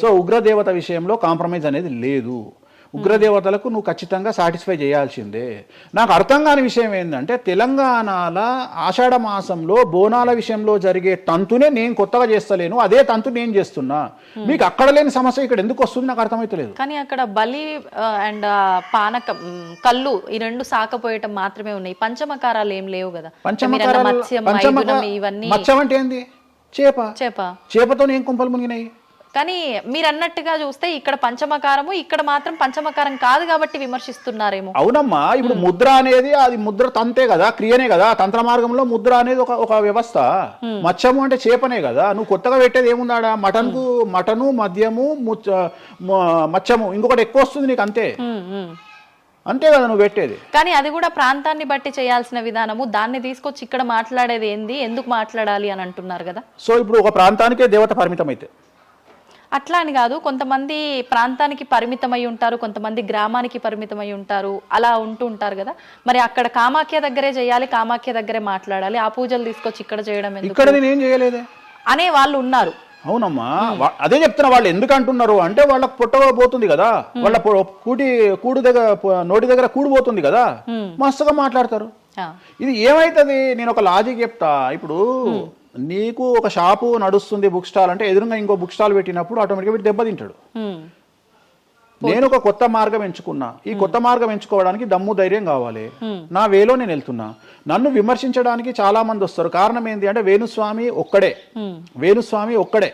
Speaker 3: సో ఉగ్రదేవత విషయంలో కాంప్రమైజ్ అనేది లేదు. ఉగ్రదేవతలకు నువ్వు ఖచ్చితంగా సాటిస్ఫై చేయాల్సిందే. నాకు అర్థం కాని విషయం ఏంటంటే తెలంగాణలో ఆషాఢ మాసంలో బోనాల విషయంలో జరిగే తంతునే నేను కొత్తగా చేస్తలేను, అదే తంతు నేను చేస్తున్నా. మీకు అక్కడ లేని సమస్య ఇక్కడ ఎందుకు వస్తుంది నాకు అర్థమైతలేదు.
Speaker 2: కానీ అక్కడ బలి అండ్ పానక కళ్ళు ఈ 2 సాకపోయటం మాత్రమే ఉన్నాయి, పంచమకారాలు ఏం లేవు కదా.
Speaker 3: మత్స్యం అంటే ఏంది? చేపతో ఏం కుంపలు మునిగినాయి.
Speaker 2: కానీ మీరు అన్నట్టుగా చూస్తే ఇక్కడ పంచమకారము, ఇక్కడ మాత్రం పంచమకారం కాదు కాబట్టి విమర్శిస్తున్నారేమో.
Speaker 3: అవునమ్మా, ఇప్పుడు ముద్ర అనేది అది ముద్ర తంతే కదా, క్రియనే కదా. తంత్ర మార్గంలో ముద్ర అనేది ఒక వ్యవస్థ. మత్స్యము అంటే చేపనే కదా. నువ్వు కొత్తగా పెట్టేది ఏముందాడా? మటను, మద్యము, మత్స్యము, ఇంకొకటి ఎక్కువ వస్తుంది నీకు, అంతే అంతే కదా నువ్వు పెట్టేది.
Speaker 2: కానీ అది కూడా ప్రాంతాన్ని బట్టి చేయాల్సిన విధానము, దాన్ని తీసుకొచ్చి ఇక్కడ మాట్లాడేది ఏంది, ఎందుకు మాట్లాడాలి అని అంటున్నారు కదా.
Speaker 3: సో ఇప్పుడు ఒక ప్రాంతానికే దేవత పరిమితం అయితే
Speaker 2: అట్లా అని కాదు, కొంతమంది ప్రాంతానికి పరిమితమై ఉంటారు, కొంతమంది గ్రామానికి పరిమితమై ఉంటారు, అలా ఉంటూ ఉంటారు కదా. మరి అక్కడ కామాఖ్య దగ్గరే చేయాలి, కామాఖ్య దగ్గరే మాట్లాడాలి, ఆ పూజలు తీసుకొచ్చి ఇక్కడ చేయడం
Speaker 3: ఇక్కడ నేనేం చేయలేదే
Speaker 2: అనే వాళ్ళు ఉన్నారు.
Speaker 3: అవునమ్మా, అదే చెప్తున్నా. వాళ్ళు ఎందుకు అంటున్నారు అంటే వాళ్ళకి పుట్టబోతుంది కదా, వాళ్ళ కూడు దగ్గర నోటి దగ్గర కూడిపోతుంది కదా, మస్తుగా మాట్లాడతారు. ఇది ఏమైతుంది, నేను ఒక లాజిక్ చెప్తా. ఇప్పుడు నీకు ఒక షాపు నడుస్తుంది, బుక్ స్టాల్ అంటే ఎదురుగా ఇంకో బుక్ స్టాల్ పెట్టినప్పుడు ఆటోమేటిక్గా వీటి దెబ్బతింటాడు. నేను ఒక కొత్త మార్గం ఎంచుకున్నా, ఈ కొత్త మార్గం ఎంచుకోవడానికి దమ్ము ధైర్యం కావాలి. నా వేలో నేను వెళ్తున్నా. నన్ను విమర్శించడానికి చాలా మంది వస్తారు. కారణం ఏంటి అంటే వేణుస్వామి ఒక్కడే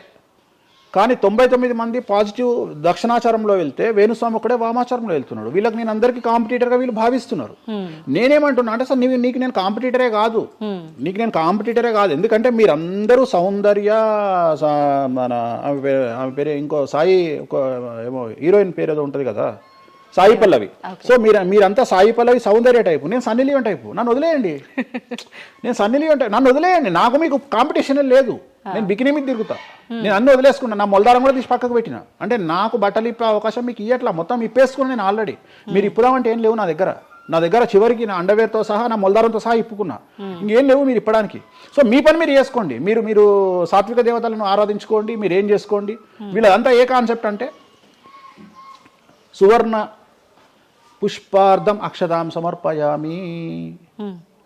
Speaker 3: కానీ 99 మంది పాజిటివ్ దక్షిణాచారంలో వెళ్తే వేణుస్వామి ఒక్కడే వామాచారంలో వెళ్తున్నాడు. వీళ్ళకి నేను అందరికీ కాంపిటీటర్గా వీళ్ళు భావిస్తున్నారు. నేనేమంటున్నా అంటే సార్ నీకు నేను కాంపిటీటరే కాదు, ఎందుకంటే మీరందరూ సౌందర్య, మన ఆమె పేరు ఇంకో సాయి, ఏమో హీరోయిన్ పేరు ఏదో ఉంటుంది కదా, సాయి పల్లవి. సో మీరంతా సాయి పల్లవి సౌందర్య టైపు, నేను సన్నీ లియోన్ టైపు. నన్ను వదిలేయండి, నన్ను వదిలేయండి. నాకు మీకు కాంపిటీషన్ లేదు. నేను బికినీ మీద తిరుగుతా, నేను అన్ని వదిలేసుకున్నా. నా మొలదారం కూడా తీసి పక్కకు పెట్టిన. అంటే నాకు బట్టలు ఇప్పే అవకాశం మీకు ఇయ్యట్లా, మొత్తం ఇప్పేసుకున్నా నేను ఆల్రెడీ. మీరు ఇప్పుదామంటే ఏం లేవు నా దగ్గర చివరికి నా అండర్వేర్తో సహా, నా మొలదారంతో సహా ఇప్పుకున్నా. ఇంకేం లేవు మీరు ఇప్పడానికి. సో మీ పని మీరు చేసుకోండి, మీరు సాత్విక దేవతలను ఆరాధించుకోండి, మీరు ఏం చేసుకోండి. వీళ్ళదంతా ఏ కాన్సెప్ట్ అంటే సువర్ణ పుష్పార్థం అక్షదాం సమర్పయామి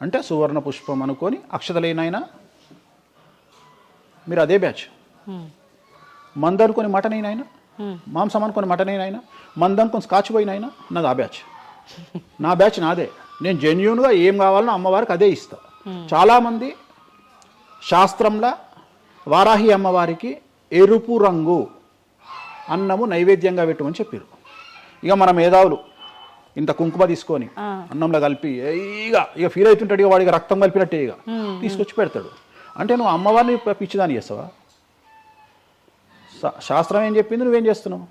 Speaker 3: అంటే సువర్ణ పుష్పం అనుకొని అక్షతలేనైనా మీరు అదే బ్యాచ్. మంద అనుకొని మటన్ అయినా, మాంసం అనుకొని మటన్ అయినా, మంద అనుకొని స్కాచ్ పోయినైనా నాది ఆ బ్యాచ్. నా బ్యాచ్ నాదే. నేను జెన్యూన్గా ఏం కావాలనో అమ్మవారికి అదే ఇస్తా. చాలామంది శాస్త్రంలో వారాహి అమ్మవారికి ఎరుపు రంగు అన్నము నైవేద్యంగా పెట్టమని చెప్పారు. ఇక మన మేధావులు ఇంత కుంకుమ తీసుకొని అన్నంలో కలిపి ఇక ఫీల్ అవుతుంటాడు, ఇక వాడికి రక్తం కలిపినట్టే ఇక తీసుకొచ్చి పెడతాడు. అంటే నువ్వు అమ్మవారిని పిచ్చిదాన్ని చేస్తావా? శాస్త్రం ఏం చెప్పింది, నువ్వేం చేస్తున్నావు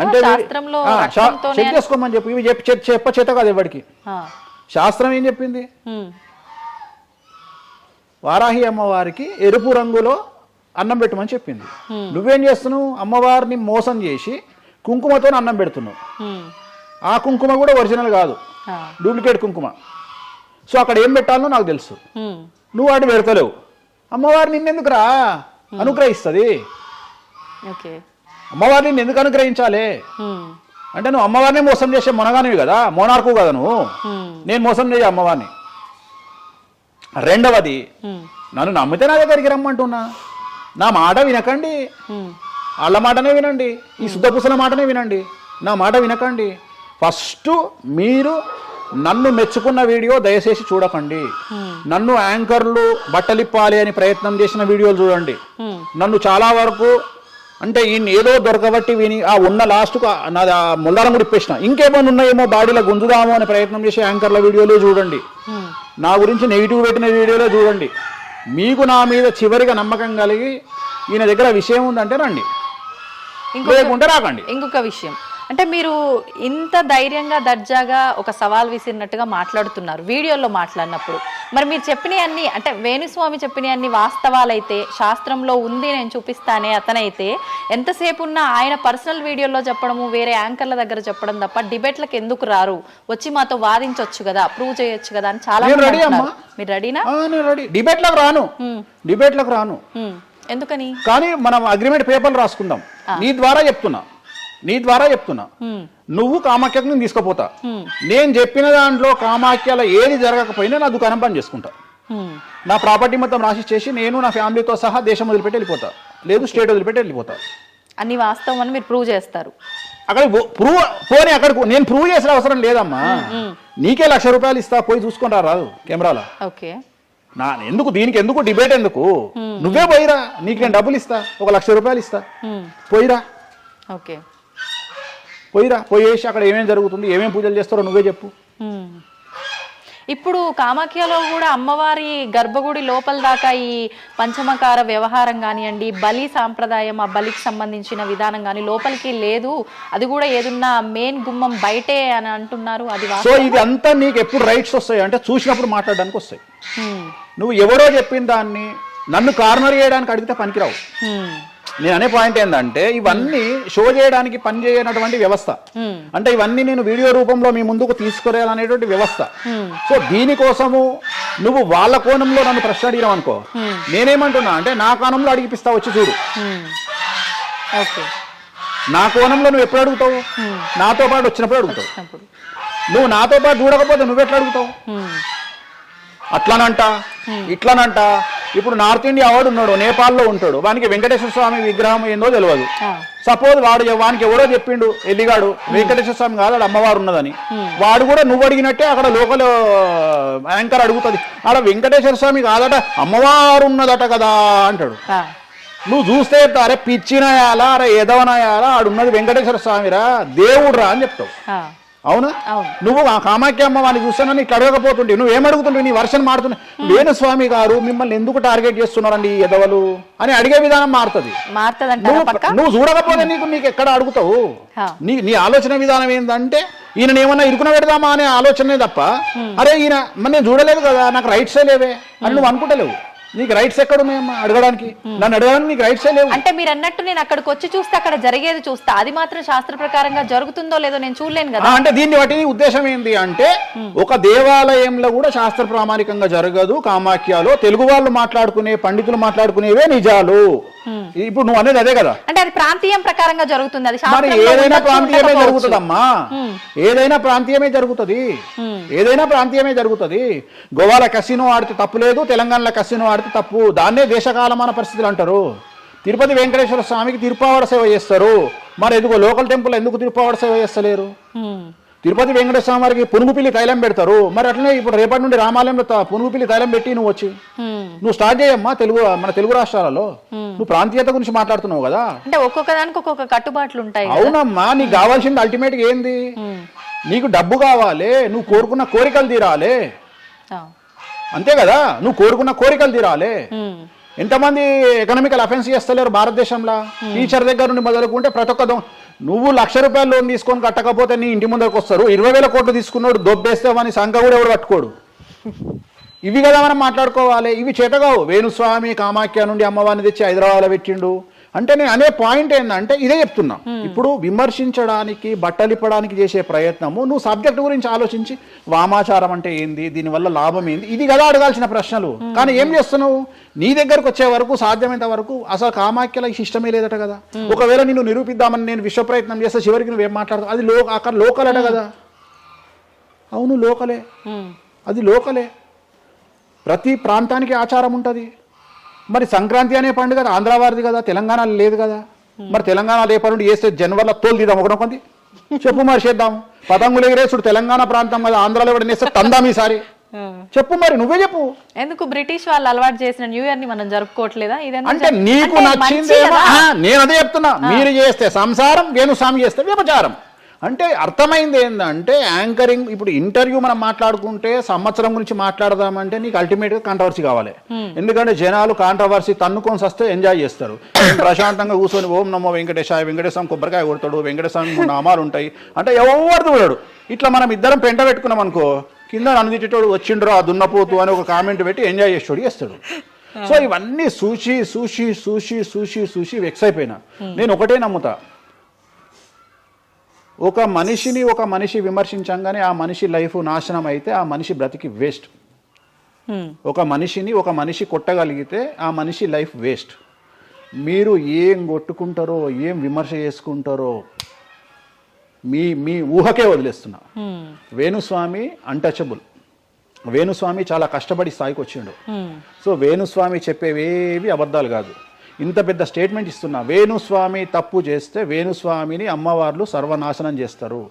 Speaker 3: అంటే చెక్ చేసుకోమని చెప్పి ఇవి చెప్ప చేత కాదు ఎవరికి. శాస్త్రం ఏం చెప్పింది, వారాహి అమ్మవారికి ఎరుపు రంగులో అన్నం పెట్టమని చెప్పింది. నువ్వేం చేస్తున్నావు, అమ్మవారిని మోసం చేసి కుంకుమతో అన్నం పెడుతున్నావు. ఆ కుంకుమ కూడా ఒరిజినల్ కాదు, డూప్లికేట్ కుంకుమ. సో అక్కడ ఏం పెట్టాలో నాకు తెలుసు, నువ్వు వాటిని పెడతలేవు. అమ్మవారు నిన్నెందుకురా అనుగ్రహిస్తుంది? అమ్మవారిని నిన్ను ఎందుకు అనుగ్రహించాలి అంటే నువ్వు అమ్మవారిని మోసం చేసే మొనగానివి కదా, మోనార్కు కదా నువ్వు. నేను మోసం చేయ అమ్మవారిని. రెండవది, నన్ను నమ్మితే నా దగ్గరికి రమ్మంటున్నా. నా మాట వినకండి, వాళ్ళ మాటనే వినండి, ఈ శుద్ధపూసల మాటనే వినండి, నా మాట వినకండి. ఫస్ట్ మీరు నన్ను మెచ్చుకున్న వీడియో దయచేసి చూడకండి. నన్ను యాంకర్లు బట్టలిప్పాలి అని ప్రయత్నం చేసిన వీడియోలు చూడండి. నన్ను చాలా వరకు అంటే ఈయన ఏదో దొరకబట్టి విని ఆ ఉన్న లాస్ట్కు నాది ఆ ముల్లారం కూడా ఇప్పేసిన ఇంకేమైనా ఉన్నాయేమో బాడీలో గుంజుదామో అనే ప్రయత్నం చేసే యాంకర్ల వీడియోలో చూడండి, నా గురించి నెగిటివ్ పెట్టిన వీడియోలో చూడండి. మీకు నా మీద చివరిగా నమ్మకం కలిగి ఈయన దగ్గర విషయం ఉందంటే రండి, లేకుంటే రాకండి.
Speaker 2: ఇంకొక విషయం అంటే మీరు ఇంత ధైర్యంగా దర్జాగా ఒక సవాల్ విసిరినట్టుగా మాట్లాడుతున్నారు వీడియోలో మాట్లాడినప్పుడు, మరి మీరు చెప్పినవన్నీ అంటే వేణుస్వామి చెప్పినవన్నీ వాస్తవాలైతే శాస్త్రంలో ఉంది నేను చూపిస్తానే అతనైతే ఎంతసేపు ఉన్నా ఆయన పర్సనల్ వీడియోలో చెప్పడము వేరే యాంకర్ల దగ్గర చెప్పడం తప్ప డిబేట్లకు ఎందుకు రారు, వచ్చి మాతో వాదించవచ్చు కదా, ప్రూవ్ చేయొచ్చు కదా అని చాలా మంది అంటున్నారు. మీరు రెడీనా?
Speaker 3: డిబేట్లకు రాను, డిబేట్లకు రాను.
Speaker 2: ఎందుకని? కానీ
Speaker 3: మనం అగ్రిమెంట్ పేపర్లు రాసుకుందాం. నీ ద్వారా చెప్తున్నా నువ్వు కామాఖ్యకు నేను తీసుకుపోతా, నేను చెప్పిన దాంట్లో కామాఖ్యలో ఏది జరగకపోయినా నా దుకాణం పని చేసుకుంటా, నా ప్రాపర్టీ మొత్తం రాసి చేసి నేను నా ఫ్యామిలీతో సహా దేశం వదిలిపెట్టి వెళ్ళిపోతా, లేదు స్టేట్ వదిలిపెట్టి వెళ్ళిపోతా.
Speaker 2: అన్ని వాస్తవం అని మీరు ప్రూవ్ చేస్తారు.
Speaker 3: అక్కడ పోనీ అక్కడ నేను ప్రూవ్ చేసిన అవసరం లేదమ్మా, నీకే ₹1,00,000 ఇస్తా, పోయి చూసుకుంటా రాదు కెమెరాలో.
Speaker 2: ఓకే,
Speaker 3: ఎందుకు దీనికి ఎందుకు డిబేట్ ఎందుకు, నువ్వే పోయిరా, నీకు నేను డబ్బులు ఇస్తా, ₹1,00,000 ఇస్తా, పోయిరా.
Speaker 2: ఓకే,
Speaker 3: పోయేసి అక్కడ ఏమేమి జరుగుతుంది, ఏమేమి పూజలు చేస్తారో నువ్వే చెప్పు.
Speaker 2: ఇప్పుడు కామాఖ్యలో కూడా అమ్మవారి గర్భగుడి లోపల దాకా ఈ పంచమకార వ్యవహారం కానివ్వండి, బలి సాంప్రదాయం, ఆ బలికి సంబంధించిన విధానం కానీ లోపలికి లేదు, అది కూడా ఏదున్నా మెయిన్ గుమ్మం బయటే అని అంటున్నారు. అది
Speaker 3: సో ఇది అంతా నీకు ఎప్పుడు రైట్స్ వస్తాయి అంటే చూసినప్పుడు మాట్లాడడానికి వస్తాయి. నువ్వు ఎవరో చెప్పిన దాన్ని నన్ను కార్నర్ చేయడానికి అడిగితే పనికిరావు. నేను అనే పాయింట్ ఏంటంటే ఇవన్నీ షో చేయడానికి పనిచేయనటువంటి వ్యవస్థ, అంటే ఇవన్నీ నేను వీడియో రూపంలో మీ ముందుకు తీసుకురాలనేటువంటి వ్యవస్థ. సో దీనికోసము నువ్వు వాళ్ళ కోణంలో నన్ను ప్రశ్న అడిగినావు అనుకో, నేనేమంటున్నా అంటే నా కోణంలో అడిగిపిస్తా, వచ్చి చూడు. నా కోణంలో నువ్వు ఎప్పుడు అడుగుతావు? నాతో పాటు వచ్చినప్పుడు అడుగుతావు. నువ్వు నాతో పాటు చూడకపోతే నువ్వెట్లా అడుగుతావు? అట్లనంట ఇట్లనంట. ఇప్పుడు నార్త్ ఇండియా వాడు ఉన్నాడు, నేపాల్లో ఉంటాడు, వానికి వెంకటేశ్వర స్వామి విగ్రహం ఏందో తెలియదు. సపోజ్ వానికి ఎవడో చెప్పిండు ఎల్లిగాడు వెంకటేశ్వర స్వామి కాదు ఆడ అమ్మవారు ఉన్నదని, వాడు కూడా నువ్వు అడిగినట్టే అక్కడ లోకల్ యాంకర్ అడుగుతుంది, ఆడ వెంకటేశ్వర స్వామి కాదట అమ్మవారు ఉన్నదట కదా అంటాడు. నువ్వు చూస్తే అరే పిచ్చినయాలా, అరే ఎదవనయాలా, ఆడున్నది వెంకటేశ్వర స్వామిరా, దేవుడురా అని చెప్తావు. అవునా? నువ్వు ఆ కామాఖ్య అమ్మ వాడిని చూస్తానని ఇట్లా అడగకపోతుంటే నువ్వేమడుగుతుంటే నీ వర్షన్ మారుతున్నా, వేణుస్వామి గారు మిమ్మల్ని ఎందుకు టార్గెట్ చేస్తున్నారండి ఎదవలు అని అడిగే విధానం మారుతుంది. నువ్వు చూడకపోతే నీకు ఎక్కడ అడుగుతావు? నీ ఆలోచన విధానం ఏంటంటే ఈయన ఏమన్నా ఇరుకున పెడదామా అనే ఆలోచనే తప్ప, అరే ఈయన నేను చూడలేదు కదా, నాకు రైట్సే లేవే అని నువ్వు అనుకుంటలేవు. నీకు రైట్స్ ఎక్కడ ఉన్నాయమ్మా అడగడానికి? నన్ను అడగడానికి నీకు రైట్సే లేవు.
Speaker 2: అంటే మీరు అన్నట్టు నేను అక్కడికి వచ్చి చూస్తే అక్కడ జరిగేది చూస్తా, అది మాత్రం శాస్త్ర ప్రకారంగా జరుగుతుందో లేదో నేను చూడలేను కదా.
Speaker 3: అంటే దీన్ని బట్టి ఉద్దేశం ఏంటి అంటే ఒక దేవాలయంలో కూడా శాస్త్ర ప్రామాణికంగా జరగదు. కామాఖ్యలో తెలుగు వాళ్ళు మాట్లాడుకునే పండితులు మాట్లాడుకునేవే నిజాలు. ఇప్పుడు నువ్వు అనేది అదే కదా,
Speaker 2: అంటే అది ప్రాంతీయం ప్రకారంగా జరుగుతుంది. అది
Speaker 3: మరి ఏదైనా ప్రాంతీయమే జరుగుతుందమ్మా, ఏదైనా ప్రాంతీయమే జరుగుతుంది, ఏదైనా ప్రాంతీయమే జరుగుతుంది. గోవాల కసినో ఆడితే తప్పు లేదు, తెలంగాణలో కసినో ఆడితే తప్పు. దాన్నే దేశకాలమాన పరిస్థితులు అంటారు. తిరుపతి వెంకటేశ్వర స్వామికి తిరుపావడ సేవ చేస్తారు, మరి ఎందుకో లోకల్ టెంపుల్ ఎందుకు తిరుపావడ సేవ చేస్తలేరు? తిరుపతి వెంకటేశ్వర స్వామి వారికి పునుగుపిల్లి తైలం పెడతారు, మరి అట్లనే ఇప్పుడు రేపటి నుండి రామాలయంలో పునుగుపిల్లి తైలం పెట్టి నువ్వు వచ్చి నువ్వు స్టార్ట్ చేయమ్మా. మన తెలుగు రాష్ట్రాలలో నువ్వు ప్రాంతీయత గురించి మాట్లాడుతున్నావు కదా,
Speaker 2: అంటే ఒక్కొక్క దానికి ఒక్కొక్క కట్టుబాట్లు ఉంటాయి.
Speaker 3: అవునమ్మా, నీకు కావాల్సింది అల్టిమేట్ గా ఏంది? నీకు డబ్బు కావాలి, నువ్వు కోరుకున్న కోరికలు తీరాలి, అంతే కదా. నువ్వు కోరుకున్న కోరికలు తీరాలి. ఎంతమంది ఎకనామికల్ అఫెన్స్ చేస్తలేరు భారతదేశంలో? టీచర్ దగ్గర నుండి మొదలుకుంటే ప్రతి ఒక్క నువ్వు ₹1,00,000 లోన్ తీసుకొని కట్టకపోతే నీ ఇంటి ముందరకు వస్తారు. 20,000 కోట్లు తీసుకున్నాడు దొబ్బేస్తే వాని సంఖ కూడా ఎవడు పట్టుకోడు. ఇవి కదా మనం మాట్లాడుకోవాలి. ఇవి చేతగావు. వేణుస్వామి కామాఖ్య నుండి అమ్మవారిని తెచ్చి హైదరాబాద్లో పెట్టిండు అంటే నేను అనే పాయింట్ ఏంటంటే ఇదే చెప్తున్నా. ఇప్పుడు విమర్శించడానికి బట్టలిప్పడానికి చేసే ప్రయత్నము, నువ్వు సబ్జెక్ట్ గురించి ఆలోచించి వామాచారం అంటే ఏంది, దీనివల్ల లాభం ఏంది, ఇది కదా అడగాల్సిన ప్రశ్నలు. కానీ ఏం చేస్తున్నావు? నీ దగ్గరకు వచ్చే వరకు సాధ్యమైనంత వరకు అసలు కామాఖ్యల ఇష్టమే లేదట కదా. ఒకవేళ నిన్ను నిరూపిద్దామని నేను విశ్వ ప్రయత్నం చేస్తే చివరికి నువ్వేం మాట్లాడతావు? అది అక్కడ లోకల్ అట కదా. అవును లోకలే, అది లోకలే. ప్రతి ప్రాంతానికి ఆచారం ఉంటుంది. మరి సంక్రాంతి అనే పండుగ ఆంధ్ర వారిది కదా, తెలంగాణలో లేదు కదా. మరి తెలంగాణ రేపటి నుండి వేస్తే జనవరిలో తోలు తీద్దాం ఒకటి చెప్పు, మరి చేద్దాం. పతంగులు ఎగిరేసుడు తెలంగాణ ప్రాంతం కదా, ఆంధ్రాలో కూడా నేస్తే తందాం ఈసారి. చెప్పు మరి, నువ్వే చెప్పు.
Speaker 2: ఎందుకు బ్రిటిష్ వాళ్ళు అలవాటు చేసిన న్యూ ఇయర్ ని మనం జరుపుకోవట్లేదా?
Speaker 3: అంటే నీకు నచ్చింది, నేను అదే చెప్తున్నా. మీరు చేస్తే సంసారం, వేణుస్వామి చేస్తే వ్యభిచారం. అంటే అర్థమైంది ఏంటంటే యాంకరింగ్, ఇప్పుడు ఇంటర్వ్యూ మనం మాట్లాడుకుంటే సంవత్సరం గురించి మాట్లాడదామంటే నీకు అల్టిమేట్గా కాంట్రవర్సీ కావాలి. ఎందుకంటే జనాలు కాంట్రవర్సీ తన్నుకొని వస్తే ఎంజాయ్ చేస్తారు. ప్రశాంతంగా కూర్చొని ఓం నమో వెంకటేశాయ, వెంకటేశ్వరం కొబ్బరికాయ కొడతాడు, వెంకటేశ్వరం నామాలు ఉంటాయి అంటే ఎవరు చూడడు. ఇట్లా మనం ఇద్దరం పెంట పెట్టుకున్నాం అనుకో, కింద నన్ను తిట్టేటోడు వచ్చిండ్రు ఆ దున్నపోతు అని ఒక కామెంట్ పెట్టి ఎంజాయ్ చేసేటోడు చేస్తాడు. సో ఇవన్నీ చూసి చూసి చూసి చూసి చూసి వెక్స్ అయిపోయినా. నేను ఒకటే నమ్ముతా, ఒక మనిషి విమర్శించంగానే ఆ మనిషి లైఫ్ నాశనం అయితే ఆ మనిషి బ్రతికి వేస్ట్. ఒక మనిషి కొట్టగలిగితే ఆ మనిషి లైఫ్ వేస్ట్. మీరు ఏం కొట్టుకుంటారో, ఏం విమర్శ చేసుకుంటారో మీ ఊహకే వదిలేస్తున్నా. వేణుస్వామి అన్టచబుల్. వేణుస్వామి చాలా కష్టపడి స్థాయికి వచ్చిండు. సో వేణుస్వామి చెప్పేవేవి అబద్ధాలు కాదు. ఇంత పెద్ద స్టేట్మెంట్ ఇస్తున్నా. వేణుస్వామి తప్పు చేస్తే వేణుస్వామిని అమ్మవార్లు సర్వనాశనం చేస్తారు,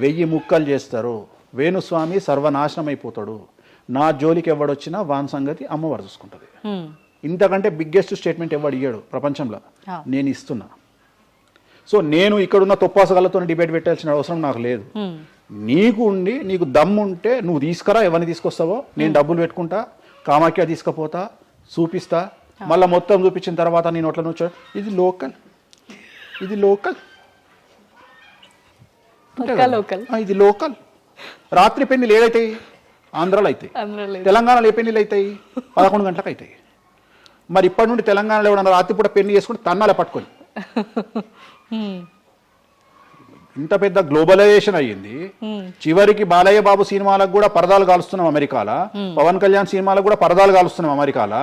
Speaker 3: 1000 ముక్కలు చేస్తారు. వేణుస్వామి సర్వనాశనం అయిపోతాడు. నా జోలికి ఎవడొచ్చినా వాని సంగతి అమ్మవారు చూసుకుంటుంది. ఇంతకంటే బిగ్గెస్ట్ స్టేట్మెంట్ ఎవడు ఇయ్యాడు ప్రపంచంలో, నేను ఇస్తున్నా. సో నేను ఇక్కడున్న తొప్పాసగాళ్ళతో డిబేట్ పెట్టాల్సిన అవసరం నాకు లేదు. నీకు దమ్ము ఉంటే నువ్వు తీసుకురా, ఎవరిని తీసుకొస్తావో నేను డబ్బులు పెట్టుకుంటా, కామాఖ్య తీసుకుపోతా, చూపిస్తా. మళ్ళీ మొత్తం చూపించిన తర్వాత నేను అట్లా నువ్వు ఇది లోకల్ ఇది లోకల్. రాత్రి పెళ్లిలు ఏదైతాయి ఆంధ్రాలో అవుతాయి, తెలంగాణలో ఏ పెళ్లిలు అవుతాయి 11 గంటలకు అవుతాయి. మరి ఇప్పటి నుండి తెలంగాణలో ఎవడన్నా రాత్రిపూట పెళ్లి చేసుకుని తన్నాలే పట్టుకొని. ఇంత పెద్ద గ్లోబలైజేషన్ అయ్యింది. చివరికి బాలయ్య బాబు సినిమాలకు కూడా పరదాలు కాలుస్తున్నాం అమెరికాలో, పవన్ కళ్యాణ్ సినిమాలకు కూడా పరదాలు కాలుస్తున్నాం అమెరికాలో.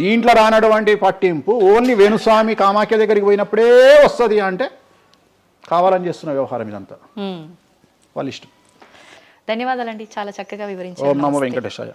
Speaker 3: దీంట్లో రానటువంటి పట్టింపు ఓన్లీ వేణుస్వామి కామాఖ్య దగ్గరికి పోయినప్పుడే వస్తుంది అంటే కావాలని చేస్తున్న వ్యవహారం ఇదంతా. వాళ్ళ ఇష్టం.
Speaker 2: ధన్యవాదాలండి, చాలా చక్కగా వివరించారు.
Speaker 3: ఓం నమో వెంకటేశాయ.